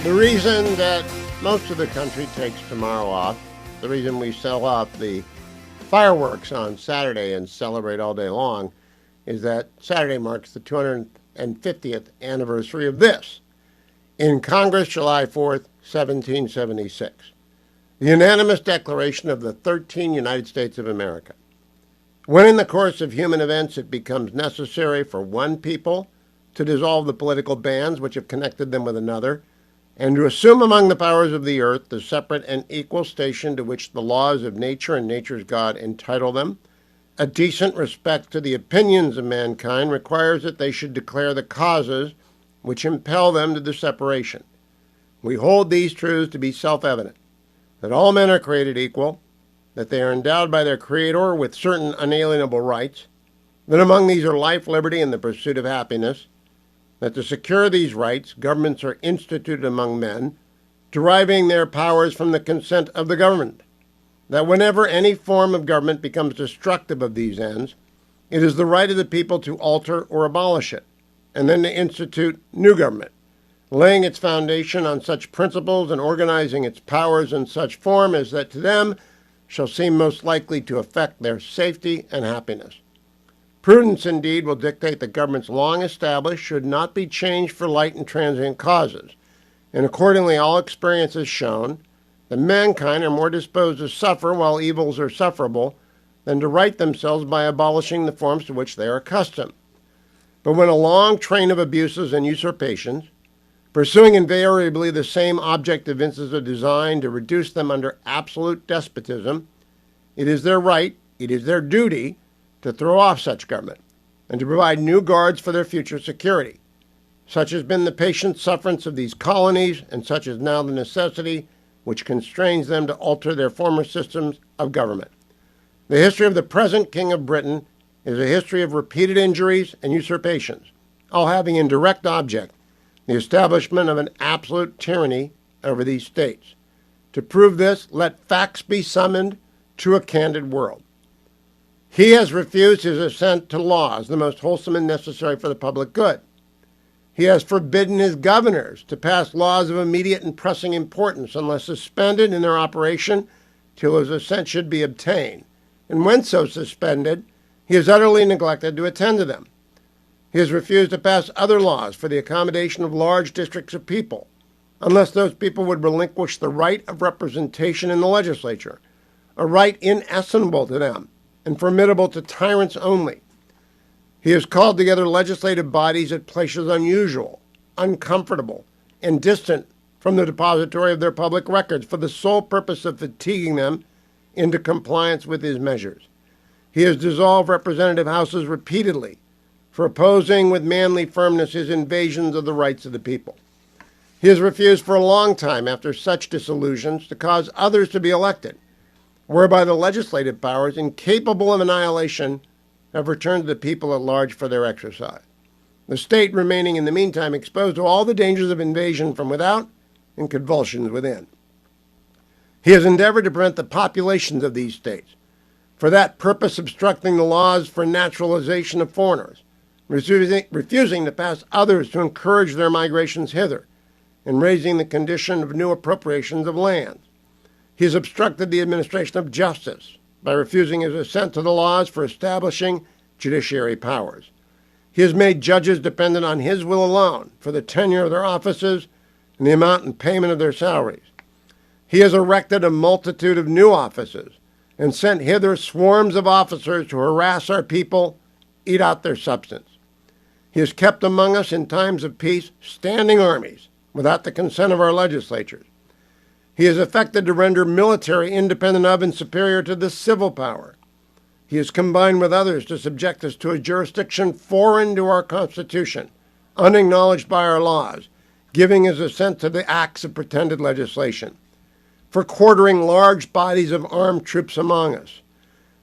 The reason that most of the country takes tomorrow off, the reason we sell off the fireworks on Saturday and celebrate all day long, is that Saturday marks the 250th anniversary of this. In Congress, July 4th, 1776. The unanimous declaration of the 13 United States of America. When in the course of human events it becomes necessary for one people to dissolve the political bands which have connected them with another, and to assume among the powers of the earth the separate and equal station to which the laws of nature and nature's God entitle them, a decent respect to the opinions of mankind requires that they should declare the causes which impel them to the separation. We hold these truths to be self-evident, that all men are created equal, that they are endowed by their Creator with certain unalienable rights, that among these are life, liberty, and the pursuit of happiness, that to secure these rights, governments are instituted among men, deriving their powers from the consent of the government, that whenever any form of government becomes destructive of these ends, it is the right of the people to alter or abolish it, and then to institute new government, laying its foundation on such principles and organizing its powers in such form as that to them shall seem most likely to affect their safety and happiness. Prudence, indeed, will dictate that governments long established should not be changed for light and transient causes, and accordingly all experience has shown that mankind are more disposed to suffer while evils are sufferable than to right themselves by abolishing the forms to which they are accustomed. But when a long train of abuses and usurpations, pursuing invariably the same object evinces a design to reduce them under absolute despotism, it is their right, it is their duty, to throw off such government, and to provide new guards for their future security. Such has been the patient sufferance of these colonies, and such is now the necessity which constrains them to alter their former systems of government. The history of the present King of Britain is a history of repeated injuries and usurpations, all having in direct object the establishment of an absolute tyranny over these states. To prove this, let facts be summoned to a candid world. He has refused his assent to laws, the most wholesome and necessary for the public good. He has forbidden his governors to pass laws of immediate and pressing importance unless suspended in their operation till his assent should be obtained. And when so suspended, he has utterly neglected to attend to them. He has refused to pass other laws for the accommodation of large districts of people, unless those people would relinquish the right of representation in the legislature, a right inestimable to them and formidable to tyrants only. He has called together legislative bodies at places unusual, uncomfortable, and distant from the depository of their public records for the sole purpose of fatiguing them into compliance with his measures. He has dissolved representative houses repeatedly for opposing with manly firmness his invasions of the rights of the people. He has refused for a long time after such dissolutions to cause others to be elected, whereby the legislative powers, incapable of annihilation, have returned to the people at large for their exercise, the state remaining in the meantime exposed to all the dangers of invasion from without and convulsions within. He has endeavored to prevent the populations of these states, for that purpose obstructing the laws for naturalization of foreigners, refusing to pass others to encourage their migrations hither, and raising the condition of new appropriations of lands. He has obstructed the administration of justice by refusing his assent to the laws for establishing judiciary powers. He has made judges dependent on his will alone for the tenure of their offices and the amount and payment of their salaries. He has erected a multitude of new offices and sent hither swarms of officers to harass our people, eat out their substance. He has kept among us in times of peace standing armies without the consent of our legislatures. He has effected to render military independent of and superior to the civil power. He has combined with others to subject us to a jurisdiction foreign to our Constitution, unacknowledged by our laws, giving his assent to the acts of pretended legislation, for quartering large bodies of armed troops among us,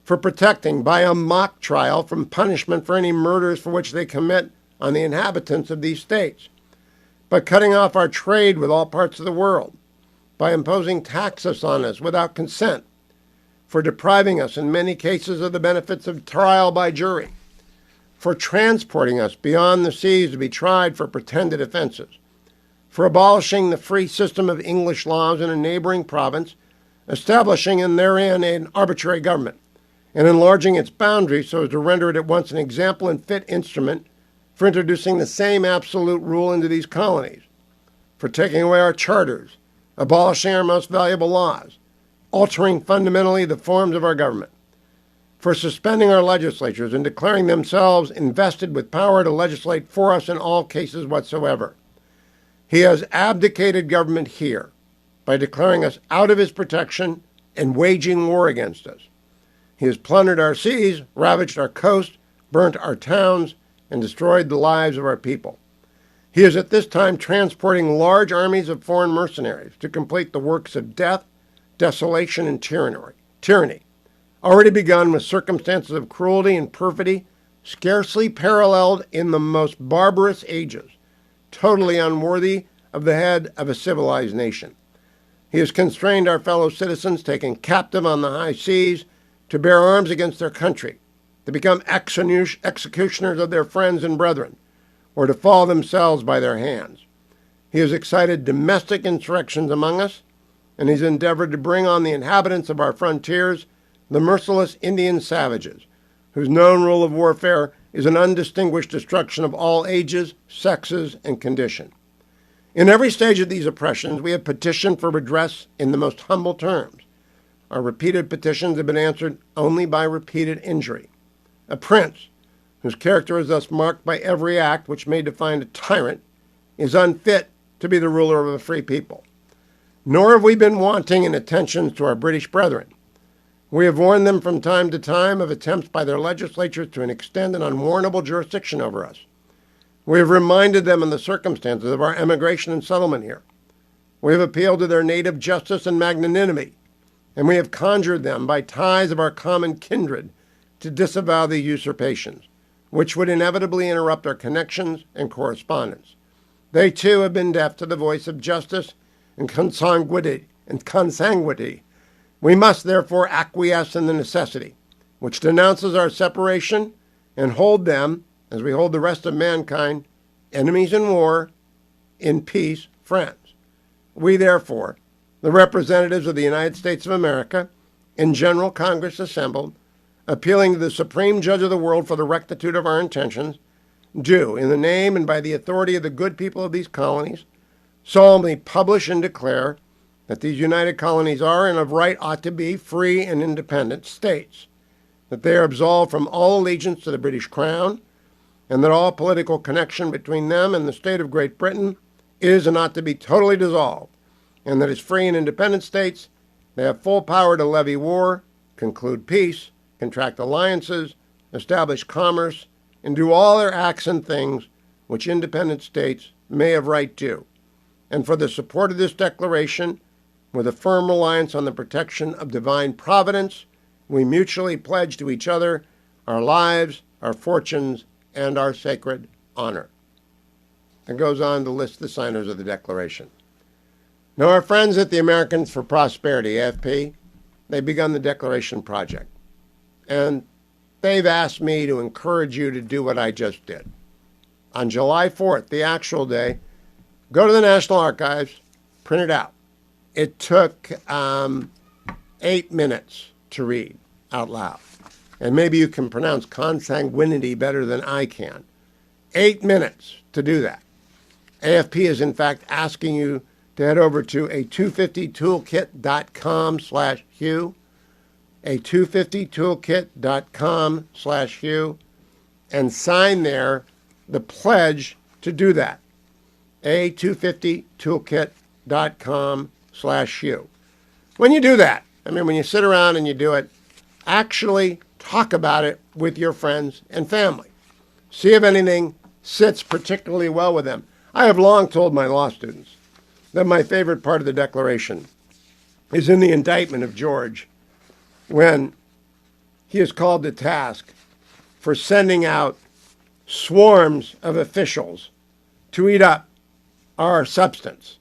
for protecting by a mock trial from punishment for any murders for which they commit on the inhabitants of these states, by cutting off our trade with all parts of the world, by imposing taxes on us without consent, for depriving us in many cases of the benefits of trial by jury, for transporting us beyond the seas to be tried for pretended offenses, for abolishing the free system of English laws in a neighboring province, establishing in therein an arbitrary government, and enlarging its boundaries so as to render it at once an example and fit instrument for introducing the same absolute rule into these colonies, for taking away our charters, abolishing our most valuable laws, altering fundamentally the forms of our government, for suspending our legislatures and declaring themselves invested with power to legislate for us in all cases whatsoever. He has abdicated government here by declaring us out of his protection and waging war against us. He has plundered our seas, ravaged our coast, burnt our towns, and destroyed the lives of our people. He is at this time transporting large armies of foreign mercenaries to complete the works of death, desolation, and tyranny, already begun with circumstances of cruelty and perfidy scarcely paralleled in the most barbarous ages, totally unworthy of the head of a civilized nation. He has constrained our fellow citizens taken captive on the high seas to bear arms against their country, to become executioners of their friends and brethren, or to fall themselves by their hands. He has excited domestic insurrections among us, and he's endeavored to bring on the inhabitants of our frontiers the merciless Indian savages, whose known rule of warfare is an undistinguished destruction of all ages, sexes, and condition. In every stage of these oppressions, we have petitioned for redress in the most humble terms. Our repeated petitions have been answered only by repeated injury. A prince, whose character is thus marked by every act which may define a tyrant, is unfit to be the ruler of a free people. Nor have we been wanting in attentions to our British brethren. We have warned them from time to time of attempts by their legislatures to extend an unwarrantable jurisdiction over us. We have reminded them of the circumstances of our emigration and settlement here. We have appealed to their native justice and magnanimity, and we have conjured them by ties of our common kindred to disavow these usurpations, which would inevitably interrupt our connections and correspondence. They, too, have been deaf to the voice of justice and consanguinity. We must, therefore, acquiesce in the necessity, which denounces our separation, and hold them, as we hold the rest of mankind, enemies in war, in peace, friends. We, therefore, the representatives of the United States of America, in General Congress assembled, appealing to the Supreme Judge of the world for the rectitude of our intentions, do, in the name and by the authority of the good people of these colonies, solemnly publish and declare that these united colonies are and of right ought to be free and independent states, that they are absolved from all allegiance to the British Crown, and that all political connection between them and the state of Great Britain is and ought to be totally dissolved, and that as free and independent states, they have full power to levy war, conclude peace, contract alliances, establish commerce, and do all their acts and things which independent states may have right to. And for the support of this declaration, with a firm reliance on the protection of divine providence, we mutually pledge to each other our lives, our fortunes, and our sacred honor. It goes on to list the signers of the Declaration. Now, our friends at the Americans for Prosperity, AFP, they've begun the Declaration Project. And they've asked me to encourage you to do what I just did. On July 4th, the actual day, go to the National Archives, print it out. It took 8 minutes to read out loud. And maybe you can pronounce consanguinity better than I can. 8 minutes to do that. AFP is, in fact, asking you to head over to a250toolkit.com/Hugh, a250toolkit.com/Hugh, and sign there the pledge to do that. a250toolkit.com/Hugh. When you do that, when you sit around and you do it, actually talk about it with your friends and family. See if anything sits particularly well with them. I have long told my law students that my favorite part of the Declaration is in the indictment of George, when he is called to task for sending out swarms of officials to eat up our substance.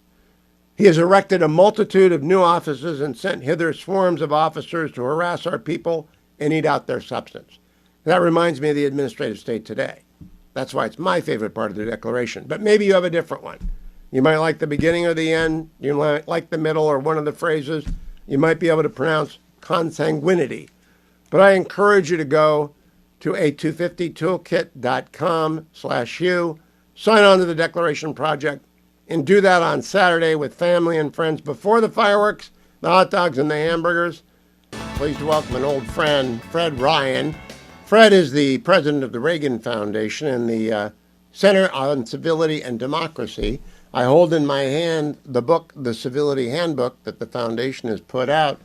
He has erected a multitude of new offices and sent hither swarms of officers to harass our people and eat out their substance. That reminds me of the administrative state today. That's why it's my favorite part of the Declaration. But maybe you have a different one. You might like the beginning or the end. You might like the middle or one of the phrases. You might be able to pronounce consanguinity. But I encourage you to go to a250toolkit.com/Hugh, sign on to the Declaration Project, and do that on Saturday with family and friends before the fireworks, the hot dogs, and the hamburgers. Pleased to welcome an old friend, Fred Ryan. Fred is the president of the Reagan Foundation and the Center on Civility and Democracy. I hold in my hand the book, the Civility Handbook, that the foundation has put out.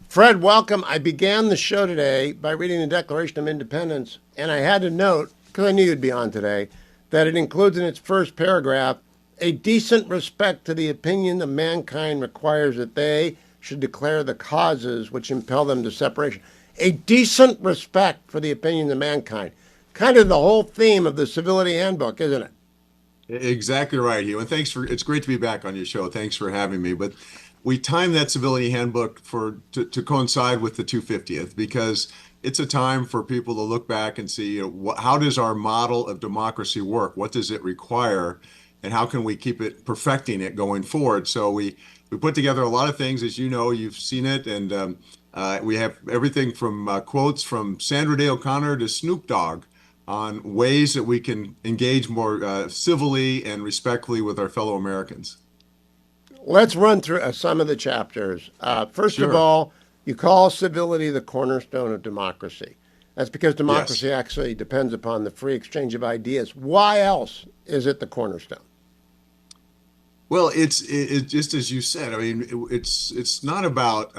Fred, welcome. I began the show today by reading the Declaration of Independence, and I had to note, because I knew you'd be on today, that it includes in its first paragraph, a decent respect to the opinion of mankind requires that they should declare the causes which impel them to separation. A decent respect for the opinion of mankind. Kind of the whole theme of the Civility Handbook, isn't it? Exactly right, Hugh. And it's great to be back on your show. Thanks for having me. But we timed that civility handbook to coincide with the 250th because it's a time for people to look back and see, how does our model of democracy work? What does it require? And how can we keep it perfecting it going forward? So we put together a lot of things, as you know, you've seen it. And we have everything from quotes from Sandra Day O'Connor to Snoop Dogg on ways that we can engage more civilly and respectfully with our fellow Americans. Let's run through some of the chapters. First of Sure. all, you call civility the cornerstone of democracy. That's because Yes. democracy actually depends upon the free exchange of ideas. Why else is it the cornerstone? Well, it's just as you said. I mean, it's not about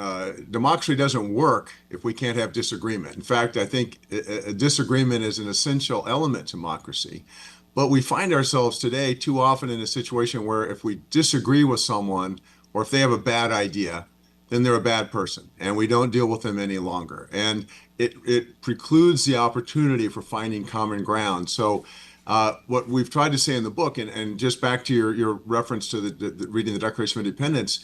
democracy doesn't work if we can't have disagreement. In fact, I think a disagreement is an essential element to democracy. But we find ourselves today too often in a situation where if we disagree with someone or if they have a bad idea, then they're a bad person and we don't deal with them any longer. And it precludes the opportunity for finding common ground. So what we've tried to say in the book, and just back to your reference to the reading the Declaration of Independence,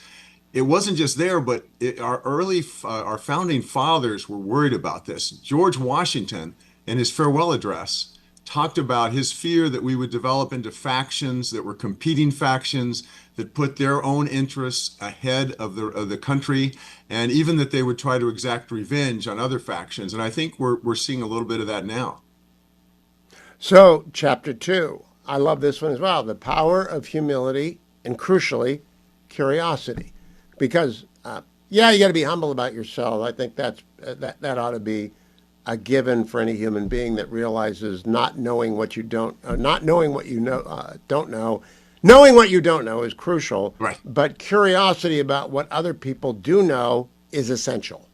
it wasn't just there, but our founding fathers were worried about this. George Washington, in his farewell address, talked about his fear that we would develop into factions that were competing factions that put their own interests ahead of the country, and even that they would try to exact revenge on other factions. And I think we're seeing a little bit of that now. So, chapter 2, I love this one as well. The power of humility and, crucially, curiosity. Because, yeah, you got to be humble about yourself. I think that ought to be a given for any human being that realizes not knowing what you don't, not knowing what you don't know. Knowing what you don't know is crucial, Right. but curiosity about what other people do know is essential.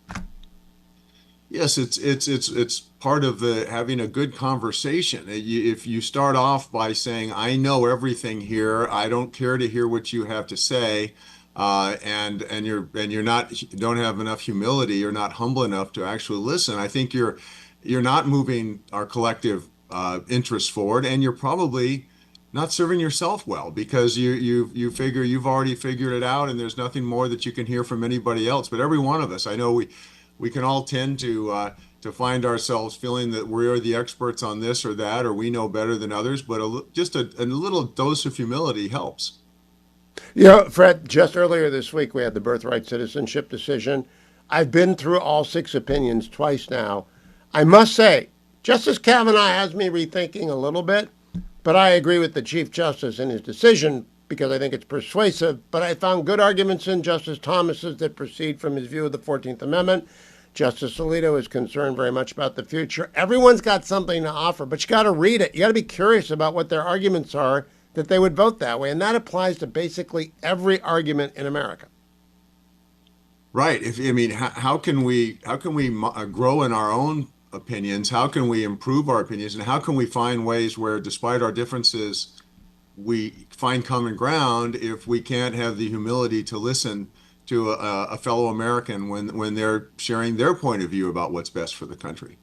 Yes, it's part of the having a good conversation. If you start off by saying, "I know everything here. I don't care to hear what you have to say," and you're not don't have enough humility, you're not humble enough to actually listen. I think you're not moving our collective interests forward, and you're probably not serving yourself well because you figure you've already figured it out, and there's nothing more that you can hear from anybody else. But every one of us, I know we can all tend to find ourselves feeling that we're the experts on this or that, or we know better than others. But just a little dose of humility helps. You know, Fred, just earlier this week we had the birthright citizenship decision. I've been through all 6 opinions twice now. I must say, Justice Kavanaugh has me rethinking a little bit, but I agree with the Chief Justice in his decision because I think it's persuasive. But I found good arguments in Justice Thomas's that proceed from his view of the 14th Amendment. Justice Alito is concerned very much about the future. Everyone's got something to offer, but you got to read it. You got to be curious about what their arguments are that they would vote that way. And that applies to basically every argument in America. Right. I mean, how can we grow in our own opinions? How can we improve our opinions? And how can we find ways where, despite our differences, we find common ground if we can't have the humility to listen to a fellow American when they're sharing their point of view about what's best for the country?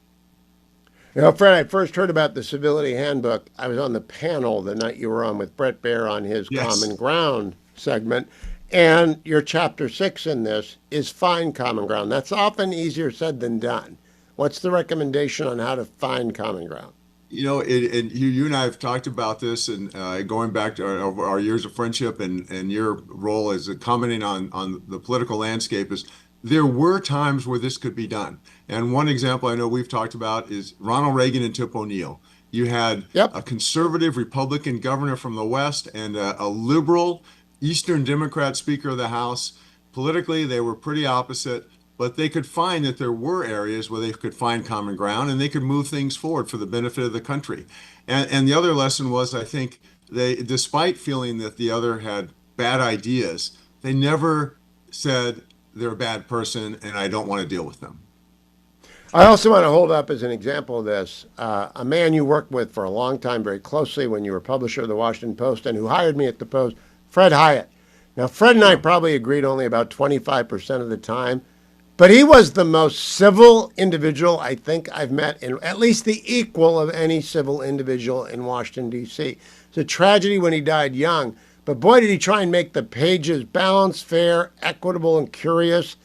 You know, Fred, I first heard about the Civility Handbook. I was on the panel the night you were on with Brett Baer on his Yes. Common Ground segment. And your chapter 6 in this is find common ground. That's often easier said than done. What's the recommendation on how to find common ground? And you and I have talked about this, and going back to our years of friendship, and your role as commenting on the political landscape is there were times where this could be done. And one example I know we've talked about is Ronald Reagan and Tip O'Neill. You had Yep. a conservative Republican governor from the West and a liberal Eastern Democrat Speaker of the House. Politically, they were pretty opposite, but they could find that there were areas where they could find common ground and they could move things forward for the benefit of the country. And the other lesson was, I think, despite feeling that the other had bad ideas, they never said they're a bad person and I don't want to deal with them. I also want to hold up as an example of this a man you worked with for a long time very closely when you were publisher of the Washington Post and who hired me at the Post, Fred Hyatt. Now, Fred and I Yeah. probably agreed only about 25% of the time, but he was the most civil individual I think I've met, in at least the equal of any civil individual in Washington, D.C. It's a tragedy when he died young, but boy, did he try and make the pages balanced, fair, equitable, and curious,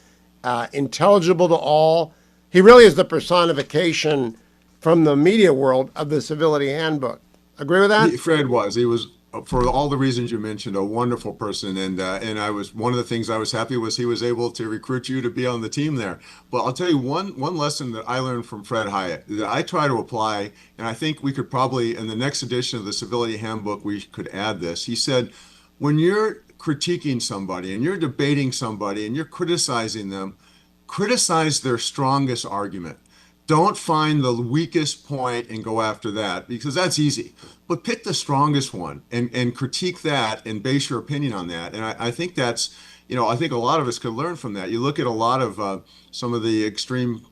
intelligible to all. He really is the personification from the media world of the civility handbook. Agree with that? Fred was. He was, for all the reasons you mentioned, a wonderful person, and I was one of the things I was happy was he was able to recruit you to be on the team there. But I'll tell you one lesson that I learned from Fred Hyatt that I try to apply, and I think we could probably in the next edition of the Civility Handbook we could add this. He said, when you're critiquing somebody and you're debating somebody and you're criticizing them, criticize their strongest argument. Don't find the weakest point and go after that because that's easy. But pick the strongest one and critique that and base your opinion on that. And I think that's, I think a lot of us could learn from that. You look at a lot of some of the extreme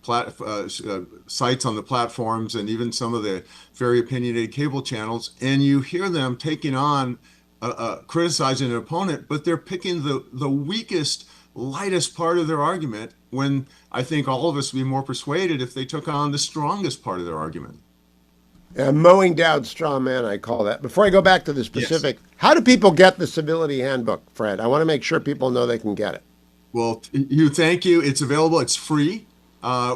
sites on the platforms and even some of the very opinionated cable channels, and you hear them taking on criticizing an opponent, but they're picking the weakest, lightest part of their argument when I think all of us would be more persuaded if they took on the strongest part of their argument. Mowing down straw man, I call that. Before I go back to the Yes. specific, how do people get the civility handbook, Fred? I want to make sure people know they can get it. Well, thank you. It's available. It's free.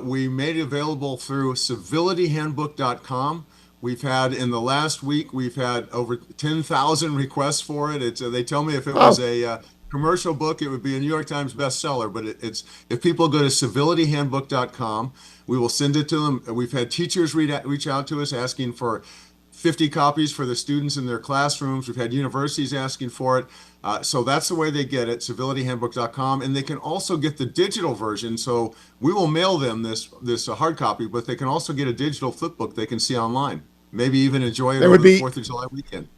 We made it available through civilityhandbook.com. We've had in the last week, we've had over 10,000 requests for it. They tell me if it was Oh, a commercial book, it would be a New York Times bestseller. But it's if people go to civilityhandbook.com, we will send it to them. We've had teachers reach out to us asking for 50 copies for the students in their classrooms. We've had universities asking for it. So that's the way they get it, civilityhandbook.com. And they can also get the digital version. So we will mail them this hard copy, but they can also get a digital flip book they can see online. Maybe even enjoy it it over would the be 4th of July weekend.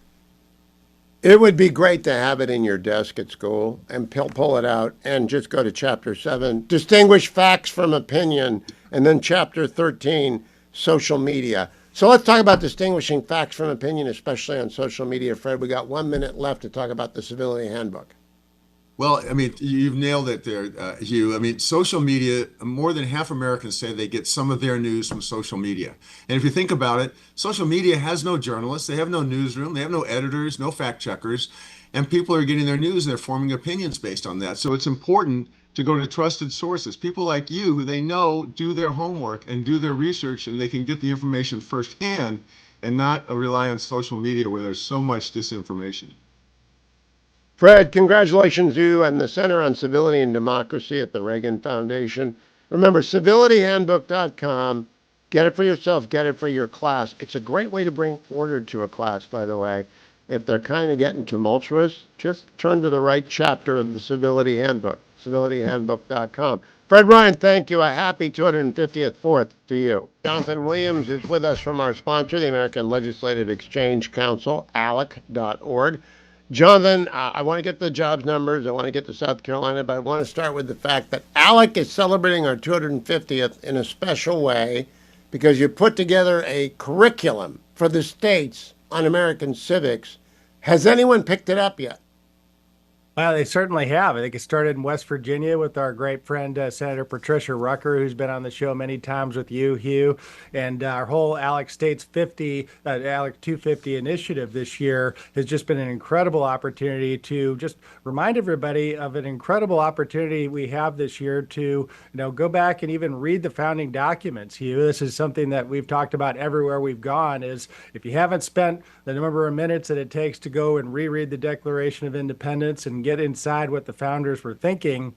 it would be great to have it in your desk at school and pull it out and just go to chapter 7, distinguish facts from opinion, and then chapter 13, social media. So let's talk about distinguishing facts from opinion, especially on social media. Fred, we got 1 minute left to talk about the civility handbook. Well, I mean, you've nailed it there, Hugh. I mean, social media, more than half Americans say they get some of their news from social media. And if you think about it, social media has no journalists, they have no newsroom, they have no editors, no fact checkers, and people are getting their news and they're forming opinions based on that. So it's important to go to trusted sources, people like you who they know do their homework and do their research and they can get the information firsthand and not rely on social media where there's so much disinformation. Fred, congratulations to you and the Center on Civility and Democracy at the Reagan Foundation. Remember, civilityhandbook.com. Get it for yourself, get it for your class. It's a great way to bring order to a class, by the way. If they're kind of getting tumultuous, just turn to the right chapter of the Civility Handbook, civilityhandbook.com. Fred Ryan, thank you. A happy 250th Fourth to you. Jonathan Williams is with us from our sponsor, the American Legislative Exchange Council, ALEC.org. Jonathan, I want to get the jobs numbers. I want to get to South Carolina, but I want to start with the fact that ALEC is celebrating our 250th in a special way because you put together a curriculum for the states on American civics. Has anyone picked it up yet? Well, they certainly have. I think it started in West Virginia with our great friend Senator Patricia Rucker, who's been on the show many times with you, Hugh, and our whole Alex States 50, Alex 250 initiative this year has just been an incredible opportunity to just remind everybody of an incredible opportunity we have this year to, go back and even read the founding documents, Hugh. This is something that we've talked about everywhere we've gone. Is if you haven't spent the number of minutes that it takes to go and reread the Declaration of Independence and get inside what the founders were thinking,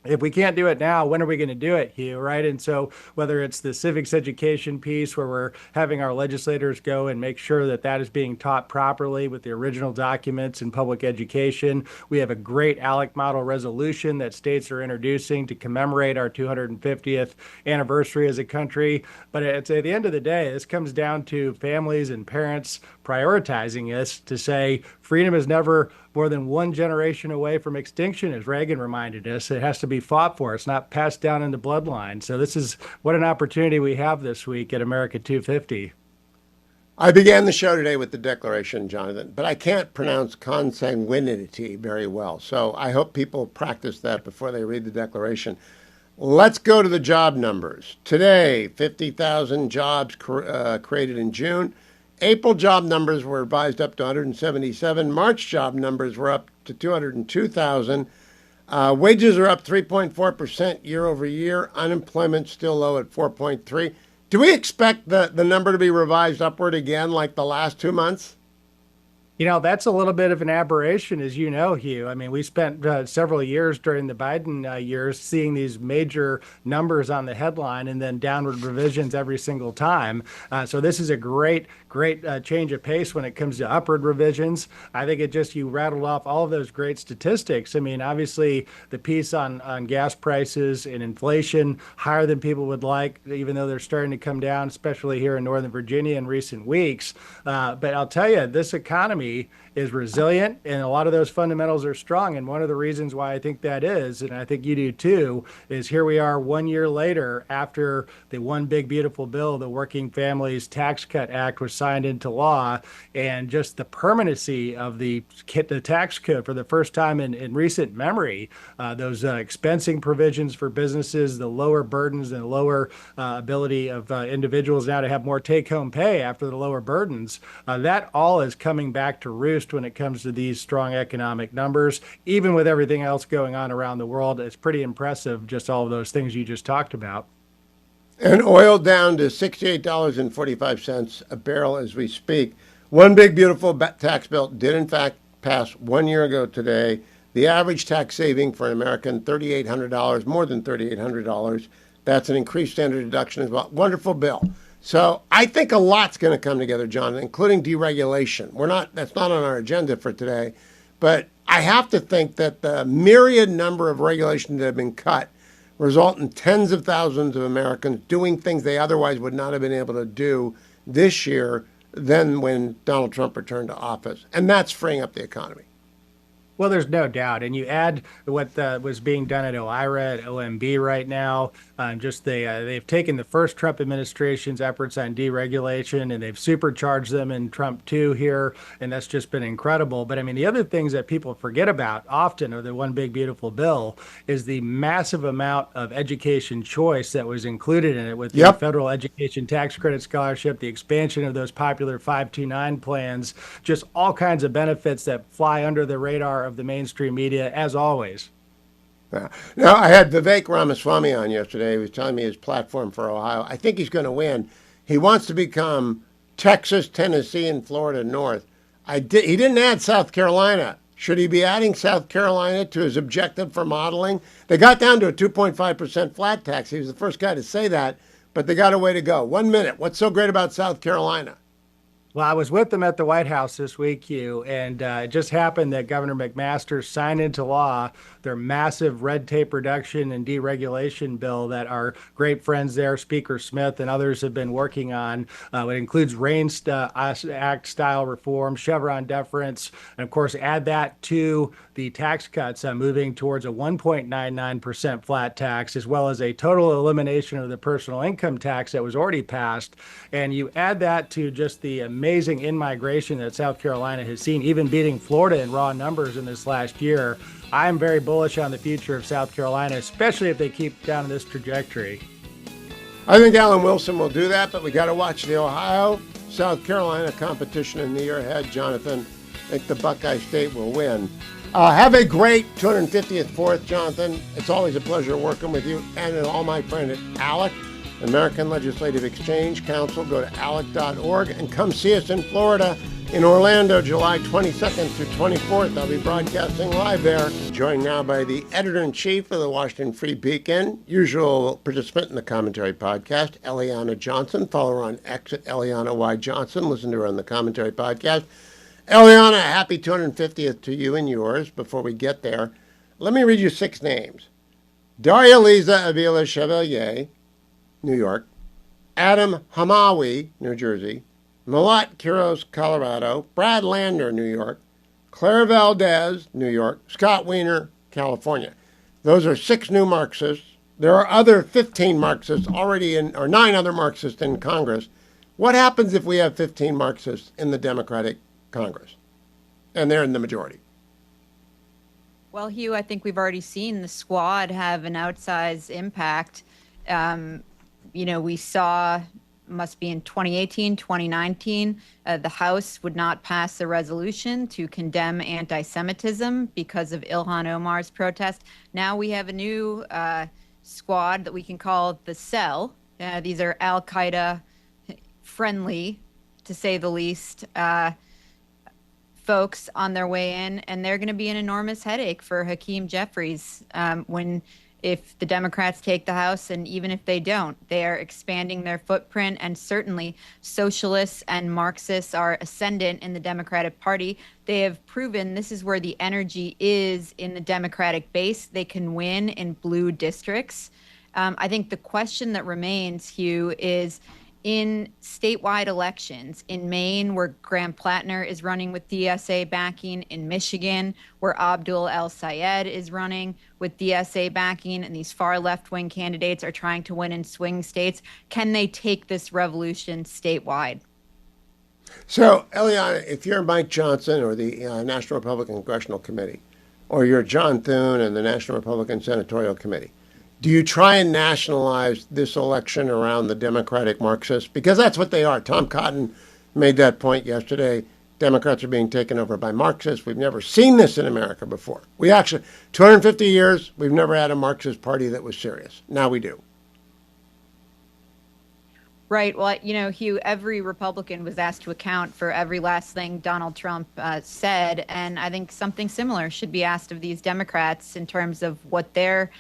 if we can't do it now, when are we going to do it, Hugh? Right. And so, whether it's the civics education piece where we're having our legislators go and make sure that that is being taught properly with the original documents in public education, we have a great ALEC model resolution that states are introducing to commemorate our 250th anniversary as a country. But it's at the end of the day, this comes down to families and parents prioritizing this to say freedom is never more than one generation away from extinction, as Reagan reminded us. It has to be fought for. It's not passed down in the bloodline. So this is what an opportunity we have this week at America 250. I began the show today with the Declaration, Jonathan, but I can't pronounce consanguinity very well. So I hope people practice that before they read the Declaration. Let's go to the job numbers. Today, 50,000 jobs created in June. April job numbers were revised up to 177. March job numbers were up to 202,000. Wages are up 3.4% year over year. Unemployment still low at 4.3. Do we expect the number to be revised upward again like the last 2 months? That's a little bit of an aberration, as you know, Hugh. I mean, we spent several years during the Biden years seeing these major numbers on the headline and then downward revisions every single time. So this is a great change of pace when it comes to upward revisions. I think you rattled off all of those great statistics. I mean, obviously, the piece on gas prices and inflation higher than people would like, even though they're starting to come down, especially here in Northern Virginia in recent weeks. But I'll tell you, this economy is resilient and a lot of those fundamentals are strong. And one of the reasons why I think that is, and I think you do too, is here we are 1 year later after the one big beautiful bill, the Working Families Tax Cut Act, was signed into law, and just the permanency of the tax code for the first time in recent memory, those expensing provisions for businesses, the lower burdens and the lower ability of individuals now to have more take-home pay after the lower burdens, that all is coming back to roost when it comes to these strong economic numbers. Even with everything else going on around the world, it's pretty impressive, just all of those things you just talked about. And oil down to $68.45 a barrel as we speak. One big beautiful tax bill did in fact pass 1 year ago today. The average tax saving for an American, $3,800, more than $3,800. That's an increased standard deduction as well. Wonderful bill. So I think a lot's going to come together, John, including deregulation. That's not on our agenda for today, but I have to think that the myriad number of regulations that have been cut result in tens of thousands of Americans doing things they otherwise would not have been able to do this year than when Donald Trump returned to office. And that's freeing up the economy. Well, there's no doubt. And you add what was being done at OIRA, at OMB right now. They've taken the first Trump administration's efforts on deregulation and they've supercharged them in Trump 2 here. And that's just been incredible. But I mean, the other things that people forget about often of the one big beautiful bill is the massive amount of education choice that was included in it with the federal education tax credit scholarship, the expansion of those popular 529 plans, just all kinds of benefits that fly under the radar of the mainstream media, as always. Now, I had Vivek Ramaswamy on yesterday. He was telling me his platform for Ohio. I think he's going to win. He wants to become Texas, Tennessee, and Florida North. He didn't add South Carolina. Should he be adding South Carolina to his objective for modeling? They got down to a 2.5% flat tax. He was the first guy to say that, but they got a way to go. 1 minute. What's so great about South Carolina? Well, I was with them at the White House this week, Hugh, and it just happened that Governor McMaster signed into law their massive red tape reduction and deregulation bill that our great friends there, Speaker Smith and others, have been working on. It includes RAIN Act style reform, Chevron deference, and of course, add that to the tax cuts, moving towards a 1.99% flat tax, as well as a total elimination of the personal income tax that was already passed. And you add that to just the amazing in-migration that South Carolina has seen, even beating Florida in raw numbers in this last year. I'm very bullish on the future of South Carolina, especially if they keep down this trajectory. I think Alan Wilson will do that, but we got to watch the Ohio, South Carolina competition in the year ahead, Jonathan. I think the Buckeye State will win. Have a great 250th 4th, Jonathan. It's always a pleasure working with you and all my friends at ALEC, American Legislative Exchange Council. Go to alec.org and come see us in Florida, in Orlando, July 22nd through 24th. I'll be broadcasting live there. Joined now by the editor-in-chief of the Washington Free Beacon, usual participant in the Commentary Podcast, Eliana Johnson. Follow her on X at Eliana Y. Johnson. Listen to her on the Commentary Podcast. Eliana, happy 250th to you and yours. Before we get there, let me read you 6 names. Daria Lisa Avila Chevalier, New York. Adam Hamawi, New Jersey. Malat Quiros, Colorado. Brad Lander, New York. Claire Valdez, New York. Scott Wiener, California. Those are 6 new Marxists. There are other 15 Marxists already in, or 9 other Marxists in Congress. What happens if we have 15 Marxists in the Democratic Congress, and they're in the majority? Well, Hugh, I think we've already seen the squad have an outsized impact. We saw, must be in 2018, 2019, the House would not pass a resolution to condemn anti-Semitism because of Ilhan Omar's protest. Now we have a new squad that we can call the Cell. These are Al-Qaeda friendly, to say the least, folks on their way in, and they're going to be an enormous headache for Hakeem Jeffries if the Democrats take the House, and even if they don't, they are expanding their footprint, and certainly socialists and Marxists are ascendant in the Democratic Party. They have proven this is where the energy is in the Democratic base. They can win in blue districts. I think the question that remains, Hugh, is in statewide elections, in Maine, where Graham Plattner is running with DSA backing, in Michigan, where Abdul El-Sayed is running with DSA backing, and these far left-wing candidates are trying to win in swing states, can they take this revolution statewide? So, Eliana, if you're Mike Johnson or the National Republican Congressional Committee, or you're John Thune and the National Republican Senatorial Committee, do you try and nationalize this election around the Democratic Marxists? Because that's what they are. Tom Cotton made that point yesterday. Democrats are being taken over by Marxists. We've never seen this in America before. 250 years, we've never had a Marxist party that was serious. Now we do. Right. Well, Hugh, every Republican was asked to account for every last thing Donald Trump said. And I think something similar should be asked of these Democrats in terms of what their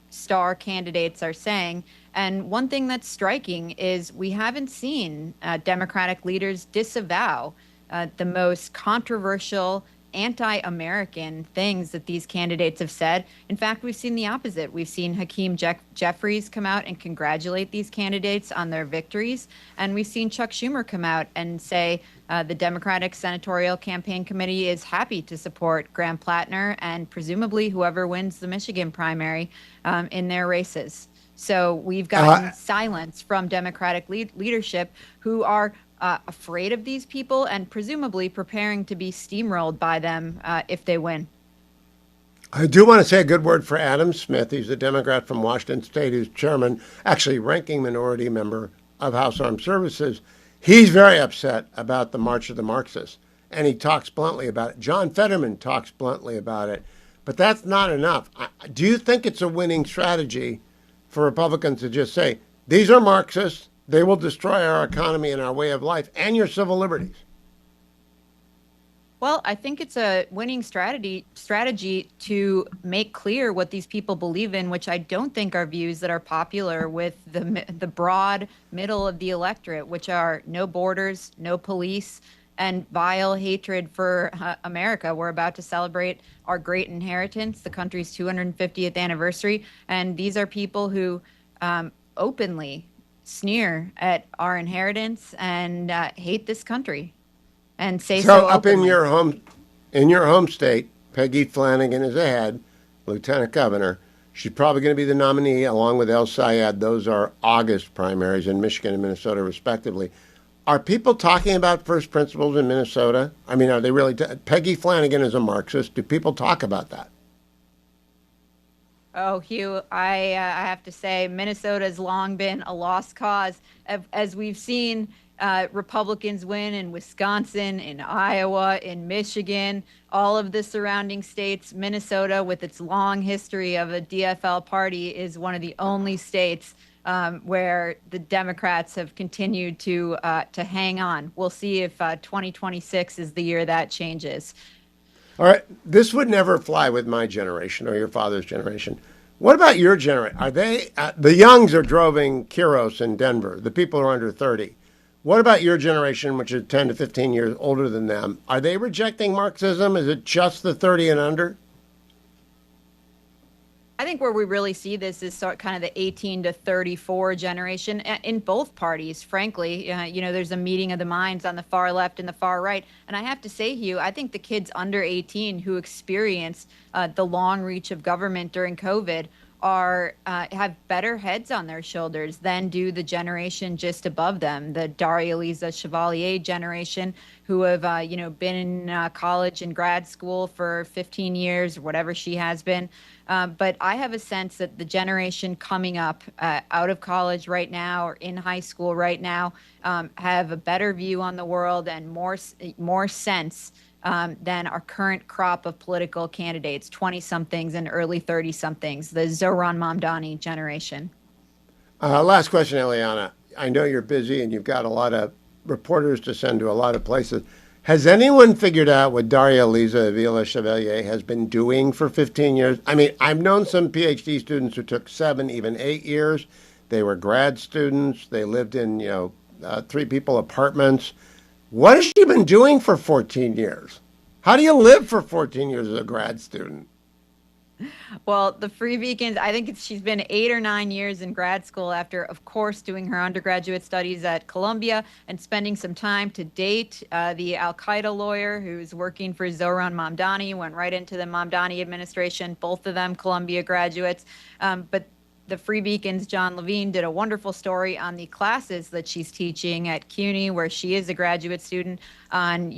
star candidates are saying. And one thing that's striking is we haven't seen Democratic leaders disavow the most controversial anti-American things that these candidates have said. In fact, we've seen the opposite. We've seen Hakeem Jeffries come out and congratulate these candidates on their victories. And we've seen Chuck Schumer come out and say the Democratic Senatorial Campaign Committee is happy to support Graham Plattner and presumably whoever wins the Michigan primary in their races. So we've gotten silence from Democratic leadership who are afraid of these people and presumably preparing to be steamrolled by them if they win. I do want to say a good word for Adam Smith. He's a Democrat from Washington State who's chairman, actually ranking minority member of House Armed Services. He's very upset about the March of the Marxists, and he talks bluntly about it. John Fetterman talks bluntly about it, but that's not enough. Do you think it's a winning strategy for Republicans to just say, these are Marxists, they will destroy our economy and our way of life and your civil liberties? Well, I think it's a winning strategy to make clear what these people believe in, which I don't think are views that are popular with the broad middle of the electorate, which are no borders, no police, and vile hatred for America. We're about to celebrate our great inheritance, the country's 250th anniversary, and these are people who openly sneer at our inheritance and hate this country and say so up openly. in your home state, Peggy Flanagan is ahead, Lieutenant Governor. She's probably going to be the nominee along with El Sayed. Those are August primaries in Michigan and Minnesota, respectively. Are people talking about first principles in Minnesota? I mean, are they really? Peggy Flanagan is a Marxist. Do people talk about that? Oh, Hugh, I have to say, Minnesota has long been a lost cause. As we've seen Republicans win in Wisconsin, in Iowa, in Michigan, all of the surrounding states, Minnesota, with its long history of a DFL party, is one of the only states where the Democrats have continued to hang on. We'll see if 2026 is the year that changes. All right, this would never fly with my generation or your father's generation. What about your generation? Are they the youngs are droving Kiros in Denver? The people who are under 30. What about your generation, which is 10 to 15 years older than them? Are they rejecting Marxism? Is it just the 30 and under? I think where we really see this is kind of the 18 to 34 generation in both parties, frankly. There's a meeting of the minds on the far left and the far right. And I have to say, Hugh, I think the kids under 18 who experienced the long reach of government during COVID have better heads on their shoulders than do the generation just above them, the Daria Lisa Chevalier generation, who have been in college and grad school for 15 years or whatever she has been. But I have a sense that the generation coming up out of college right now or in high school right now have a better view on the world and more sense than our current crop of political candidates, 20-somethings and early 30-somethings, the Zohran Mamdani generation. Last question, Eliana. I know you're busy and you've got a lot of reporters to send to a lot of places. Has anyone figured out what Daria Lisa Avila Chevalier has been doing for 15 years? I mean, I've known some PhD students who took 7, even 8 years. They were grad students. They lived in, 3-people apartments. What has she been doing for 14 years? How do you live for 14 years as a grad student? Well, the Free Beacons, I think she's been 8 or 9 years in grad school after, of course, doing her undergraduate studies at Columbia and spending some time to date the Al-Qaeda lawyer who's working for Zohran Mamdani, went right into the Mamdani administration, both of them Columbia graduates. But the Free Beacons, John Levine, did a wonderful story on the classes that she's teaching at CUNY, where she is a graduate student, on,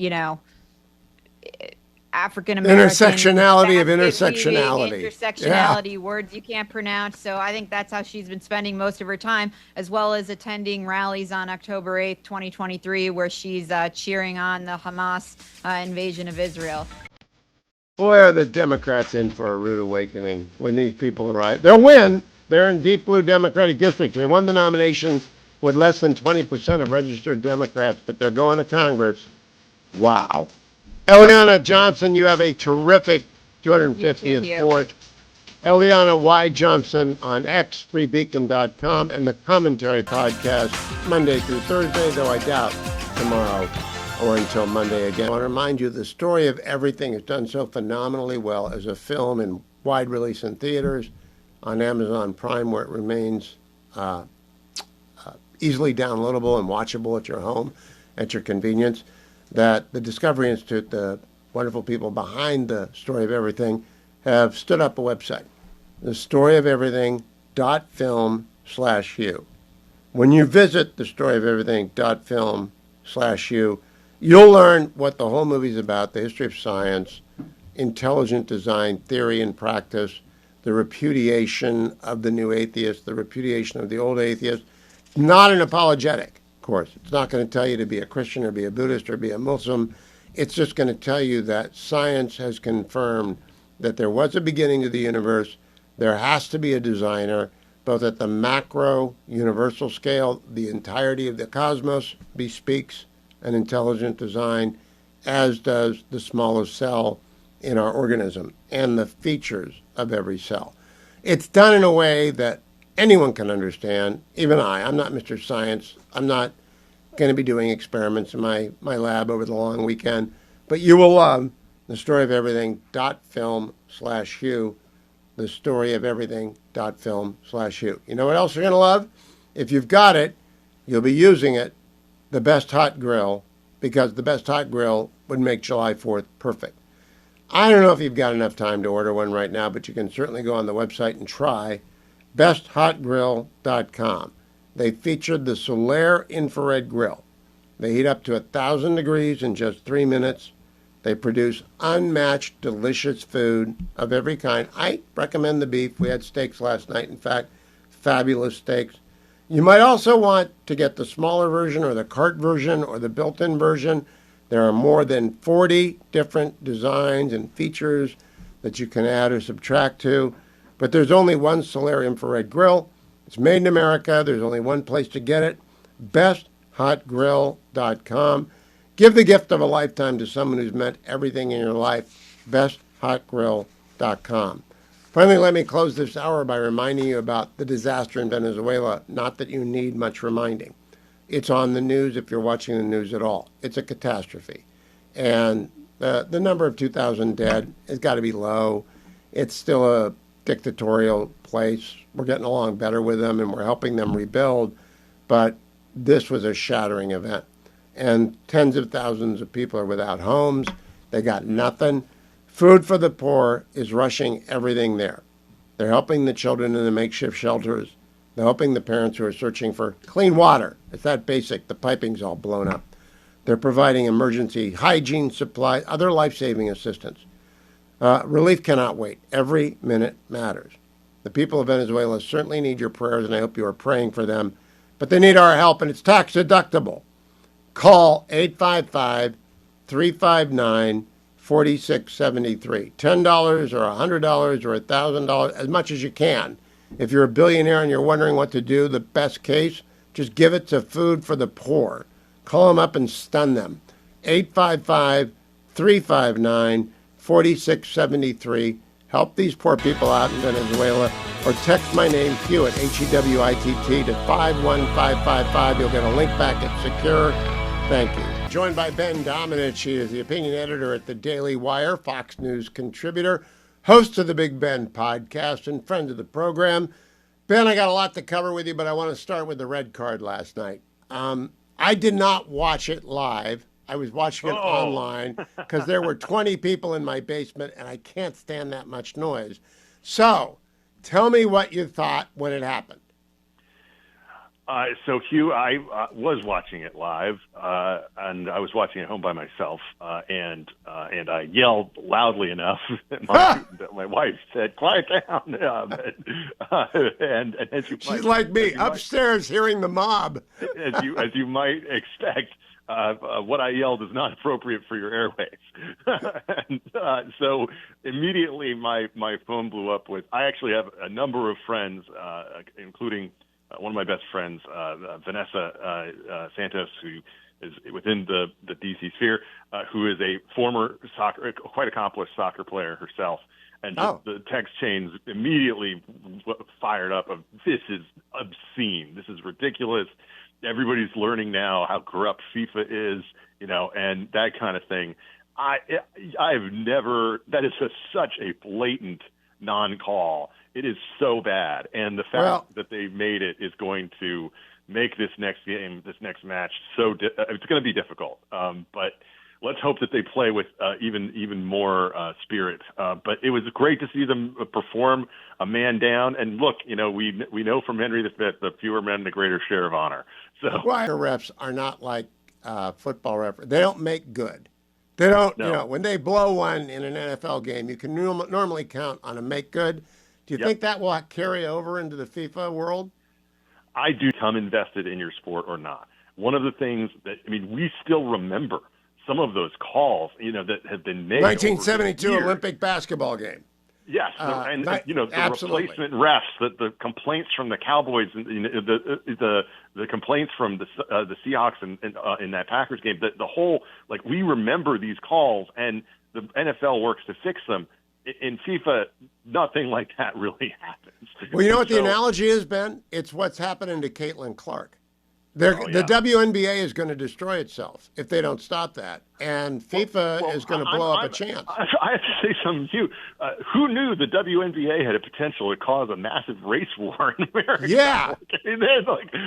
African American intersectionality of intersectionality. Intersectionality, words you can't pronounce. So I think that's how she's been spending most of her time, as well as attending rallies on October 8th, 2023, where she's cheering on the Hamas invasion of Israel. Boy, are the Democrats in for a rude awakening when these people arrive. They'll win. They're in deep blue Democratic districts. They won the nomination with less than 20% of registered Democrats, but they're going to Congress. Wow. Eliana Johnson, you have a terrific 250th Fourth. Eliana Y. Johnson on X, freebeacon.com, and the commentary podcast Monday through Thursday, though I doubt tomorrow or until Monday again. I want to remind you the story of everything is done so phenomenally well as a film in wide release in theaters, on Amazon Prime, where it remains easily downloadable and watchable at your home, at your convenience, that the Discovery Institute, the wonderful people behind the Story of Everything, have stood up a website, thestoryofeverything.film/you. When you visit thestoryofeverything.film/you, you'll learn what the whole movie is about, the history of science, intelligent design, theory and practice, the repudiation of the new atheist, the repudiation of the old atheist. Not an apologetic, of course. It's not going to tell you to be a Christian or be a Buddhist or be a Muslim. It's just going to tell you that science has confirmed that there was a beginning to the universe. There has to be a designer, both at the macro, universal scale. The entirety of the cosmos bespeaks an intelligent design, as does the smallest cell in our organism and the features of every cell. It's done in a way that anyone can understand, even I. I'm not Mr. Science. I'm not going to be doing experiments in my lab over the long weekend. But you will love the story of everything.film/you, the story of everything.film/you. You know what else you're going to love? If you've got it, you'll be using it, the Best Hot Grill, because the Best Hot Grill would make July 4th perfect. I don't know if you've got enough time to order one right now, but you can certainly go on the website and try besthotgrill.com. They featured the Solaire infrared grill. They heat up to 1,000 degrees in just 3 minutes. They produce unmatched, delicious food of every kind. I recommend the beef. We had steaks last night, in fact, fabulous steaks. You might also want to get the smaller version or the cart version or the built-in version. There are more than 40 different designs and features that you can add or subtract to. But there's only one Solar infrared grill. It's made in America. There's only one place to get it, besthotgrill.com. Give the gift of a lifetime to someone who's meant everything in your life, besthotgrill.com. Finally, let me close this hour by reminding you about the disaster in Venezuela. Not that you need much reminding. It's on the news if you're watching the news at all. It's a catastrophe. And the number of 2,000 dead has got to be low. It's still a dictatorial place. We're getting along better with them and we're helping them rebuild. But this was a shattering event. And tens of thousands of people are without homes. They got nothing. Food for the Poor is rushing everything there. They're helping the children in the makeshift shelters. They're helping the parents who are searching for clean water. It's that basic. The piping's all blown up. They're providing emergency hygiene supplies, other life-saving assistance. Relief cannot wait. Every minute matters. The people of Venezuela certainly need your prayers, and I hope you are praying for them. But they need our help, and it's tax deductible. Call 855-359-4673. $10 or $100 or $1,000, as much as you can. If you're a billionaire and you're wondering what to do, the best case, just give it to Food for the Poor. Call them up and stun them. 855-359-4673. Help these poor people out in Venezuela. Or text my name, Hewitt, Hewitt, to 51555. You'll get a link back at Secure. Thank you. Joined by Ben Domenech. He is the opinion editor at the Daily Wire, Fox News contributor, host of the Big Ben podcast, and friend of the program. Ben, I got a lot to cover with you, but I want to start with the red card last night. I did not watch it live. I was watching it online because there were 20 people in my basement, and I can't stand that much noise. So, tell me what you thought when it happened. So, Hugh, I was watching it live, and I was watching it home by myself, and I yelled loudly enough that my wife said, "Quiet down." And as you she's like me, upstairs hearing the mob. as you might expect, what I yelled is not appropriate for your airwaves. And so immediately my phone blew up with. I actually have a number of friends, including one of my best friends, Vanessa Santos, who is within the DC sphere, who is a former quite accomplished soccer player herself. And the text chains immediately fired up of, "This is obscene. This is ridiculous. Everybody's learning now how corrupt FIFA is, and that kind of thing." I've never. That is such a blatant non-call. It is so bad, and the fact that they made it is going to make this next game, this next match, it's going to be difficult. But let's hope that they play with even more spirit. But it was great to see them perform a man down. And look, we know from Henry V, the fewer men, the greater share of honor. So refs are not like football refs. They don't make good. They don't. No. When they blow one in an NFL game, you can normally count on a make good. Do you think that will carry over into the FIFA world? I do. Come invested in your sport or not. One of the things we still remember some of those calls, that have been made. 1972 Olympic basketball game. Yes, the absolutely. Replacement refs, the complaints from the Cowboys, the complaints from the Seahawks in that Packers game. The whole we remember these calls, and the NFL works to fix them. In FIFA, nothing like that really happens. Well, you know what the analogy is, Ben? It's what's happening to Caitlin Clark. The WNBA is going to destroy itself if they don't stop that, and FIFA is going to blow up a chance. I have to say something to you. Who knew the WNBA had a potential to cause a massive race war in America? Yeah.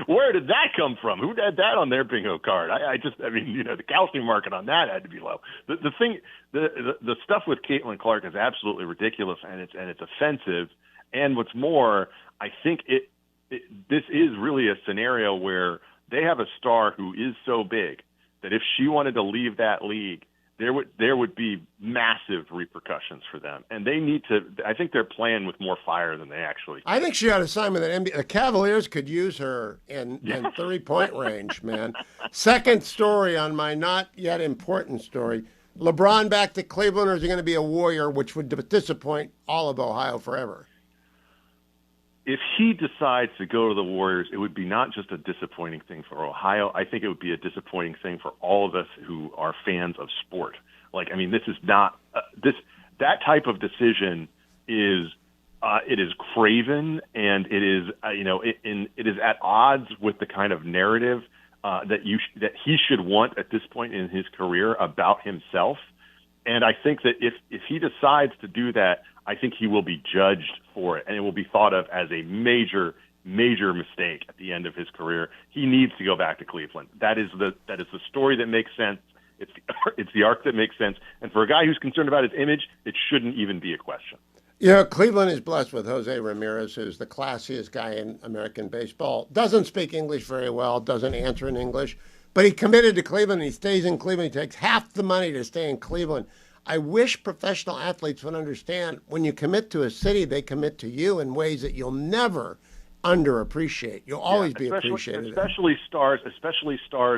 Where did that come from? Who had that on their bingo card? The calcium market on that had to be low. The stuff with Caitlin Clark is absolutely ridiculous, and it's offensive. And what's more, I think this is really a scenario where they have a star who is so big that if she wanted to leave that league, there would be massive repercussions for them, and they need to. I think they're playing with more fire than they actually. I think she ought to sign with an NBA. The Cavaliers could use her in 3-point range, man. Second story on my not yet important story: LeBron back to Cleveland, or is he going to be a Warrior, which would disappoint all of Ohio forever? If he decides to go to the Warriors, it would be not just a disappointing thing for Ohio. I think it would be a disappointing thing for all of us who are fans of sport. Like, I mean, this is not that type of decision is it is craven, and it is it is at odds with the kind of narrative that he should want at this point in his career about himself. And I think that if he decides to do that, I think he will be judged for it, and it will be thought of as a major, major mistake at the end of his career. He needs to go back to Cleveland. That is the story that makes sense. It's the arc that makes sense. And for a guy who's concerned about his image, it shouldn't even be a question. You know, Cleveland is blessed with Jose Ramirez, who's the classiest guy in American baseball. Doesn't speak English very well, doesn't answer in English, but he committed to Cleveland. He stays in Cleveland. He takes half the money to stay in Cleveland. I wish professional athletes would understand when you commit to a city, they commit to you in ways that you'll never underappreciate. You'll always be appreciated. Especially stars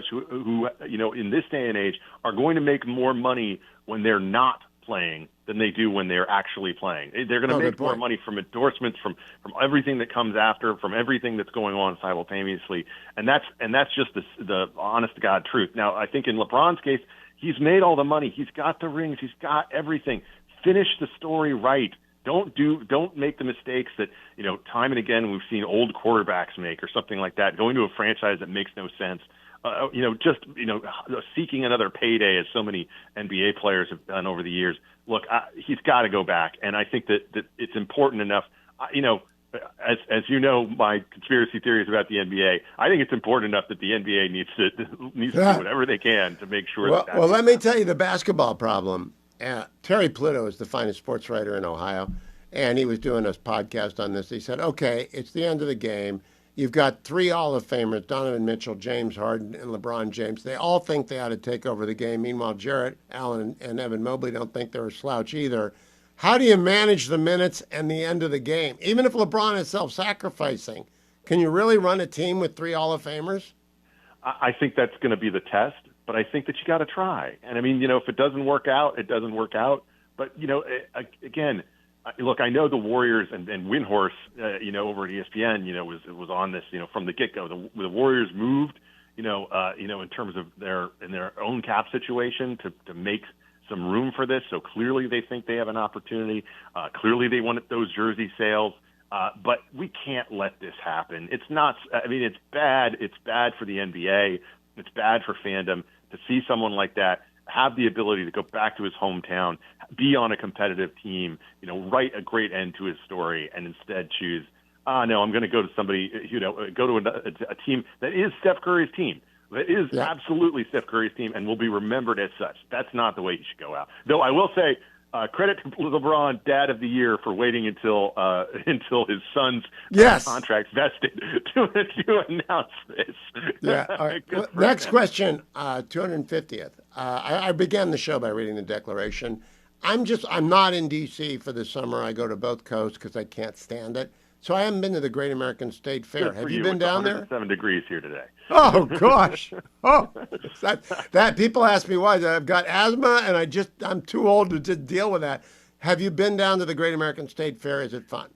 who in this day and age are going to make more money when they're not playing than they do when they're actually playing. They're going to make more money from endorsements, from everything that comes after, from everything that's going on simultaneously, and that's just the honest to God truth. Now, I think in LeBron's case, he's made all the money. He's got the rings. He's got everything. Finish the story right. Don't make the mistakes that, time and again we've seen old quarterbacks make or something like that. Going to a franchise that makes no sense. Seeking another payday as so many NBA players have done over the years. Look, he's got to go back, and I think that it's important enough. As you know, my conspiracy theories about the NBA, I think it's important enough that the NBA needs to do whatever they can to make sure that. Well, let me tell you the basketball problem. Terry Pluto is the finest sports writer in Ohio, and he was doing a podcast on this. He said, okay, it's the end of the game. You've got 3 Hall of Famers, Donovan Mitchell, James Harden, and LeBron James. They all think they ought to take over the game. Meanwhile, Jarrett Allen and Evan Mobley don't think they're a slouch either. How do you manage the minutes and the end of the game? Even if LeBron is self-sacrificing, can you really run a team with 3 Hall of Famers? I think that's going to be the test, but I think that you got to try. And I mean, if it doesn't work out, it doesn't work out. But, again, look, I know the Warriors and Windhorse, over at ESPN, was on this, from the get-go. The Warriors moved, in terms of their own cap situation to make some room for this. So clearly they think they have an opportunity. Clearly they wanted those jersey sales. But we can't let this happen. It's not. I mean, it's bad. It's bad for the NBA. It's bad for fandom to see someone like that have the ability to go back to his hometown, be on a competitive team, write a great end to his story, and instead choose, no, I'm going to go to somebody, go to a team that is Steph Curry's team. That is absolutely Steph Curry's team and will be remembered as such. That's not the way he should go out. Though I will say, credit to LeBron, Dad of the Year, for waiting until his son's contract vested to announce this. Yeah. All right. Well, next question, 250th. I began the show by reading the Declaration. I'm not in D.C. for the summer. I go to both coasts because I can't stand it. So I haven't been to the Great American State Fair. Have you been down there? 7 degrees here today. Oh gosh! Oh, that people ask me why. I've got asthma, and I'm too old to just deal with that. Have you been down to the Great American State Fair? Is it fun?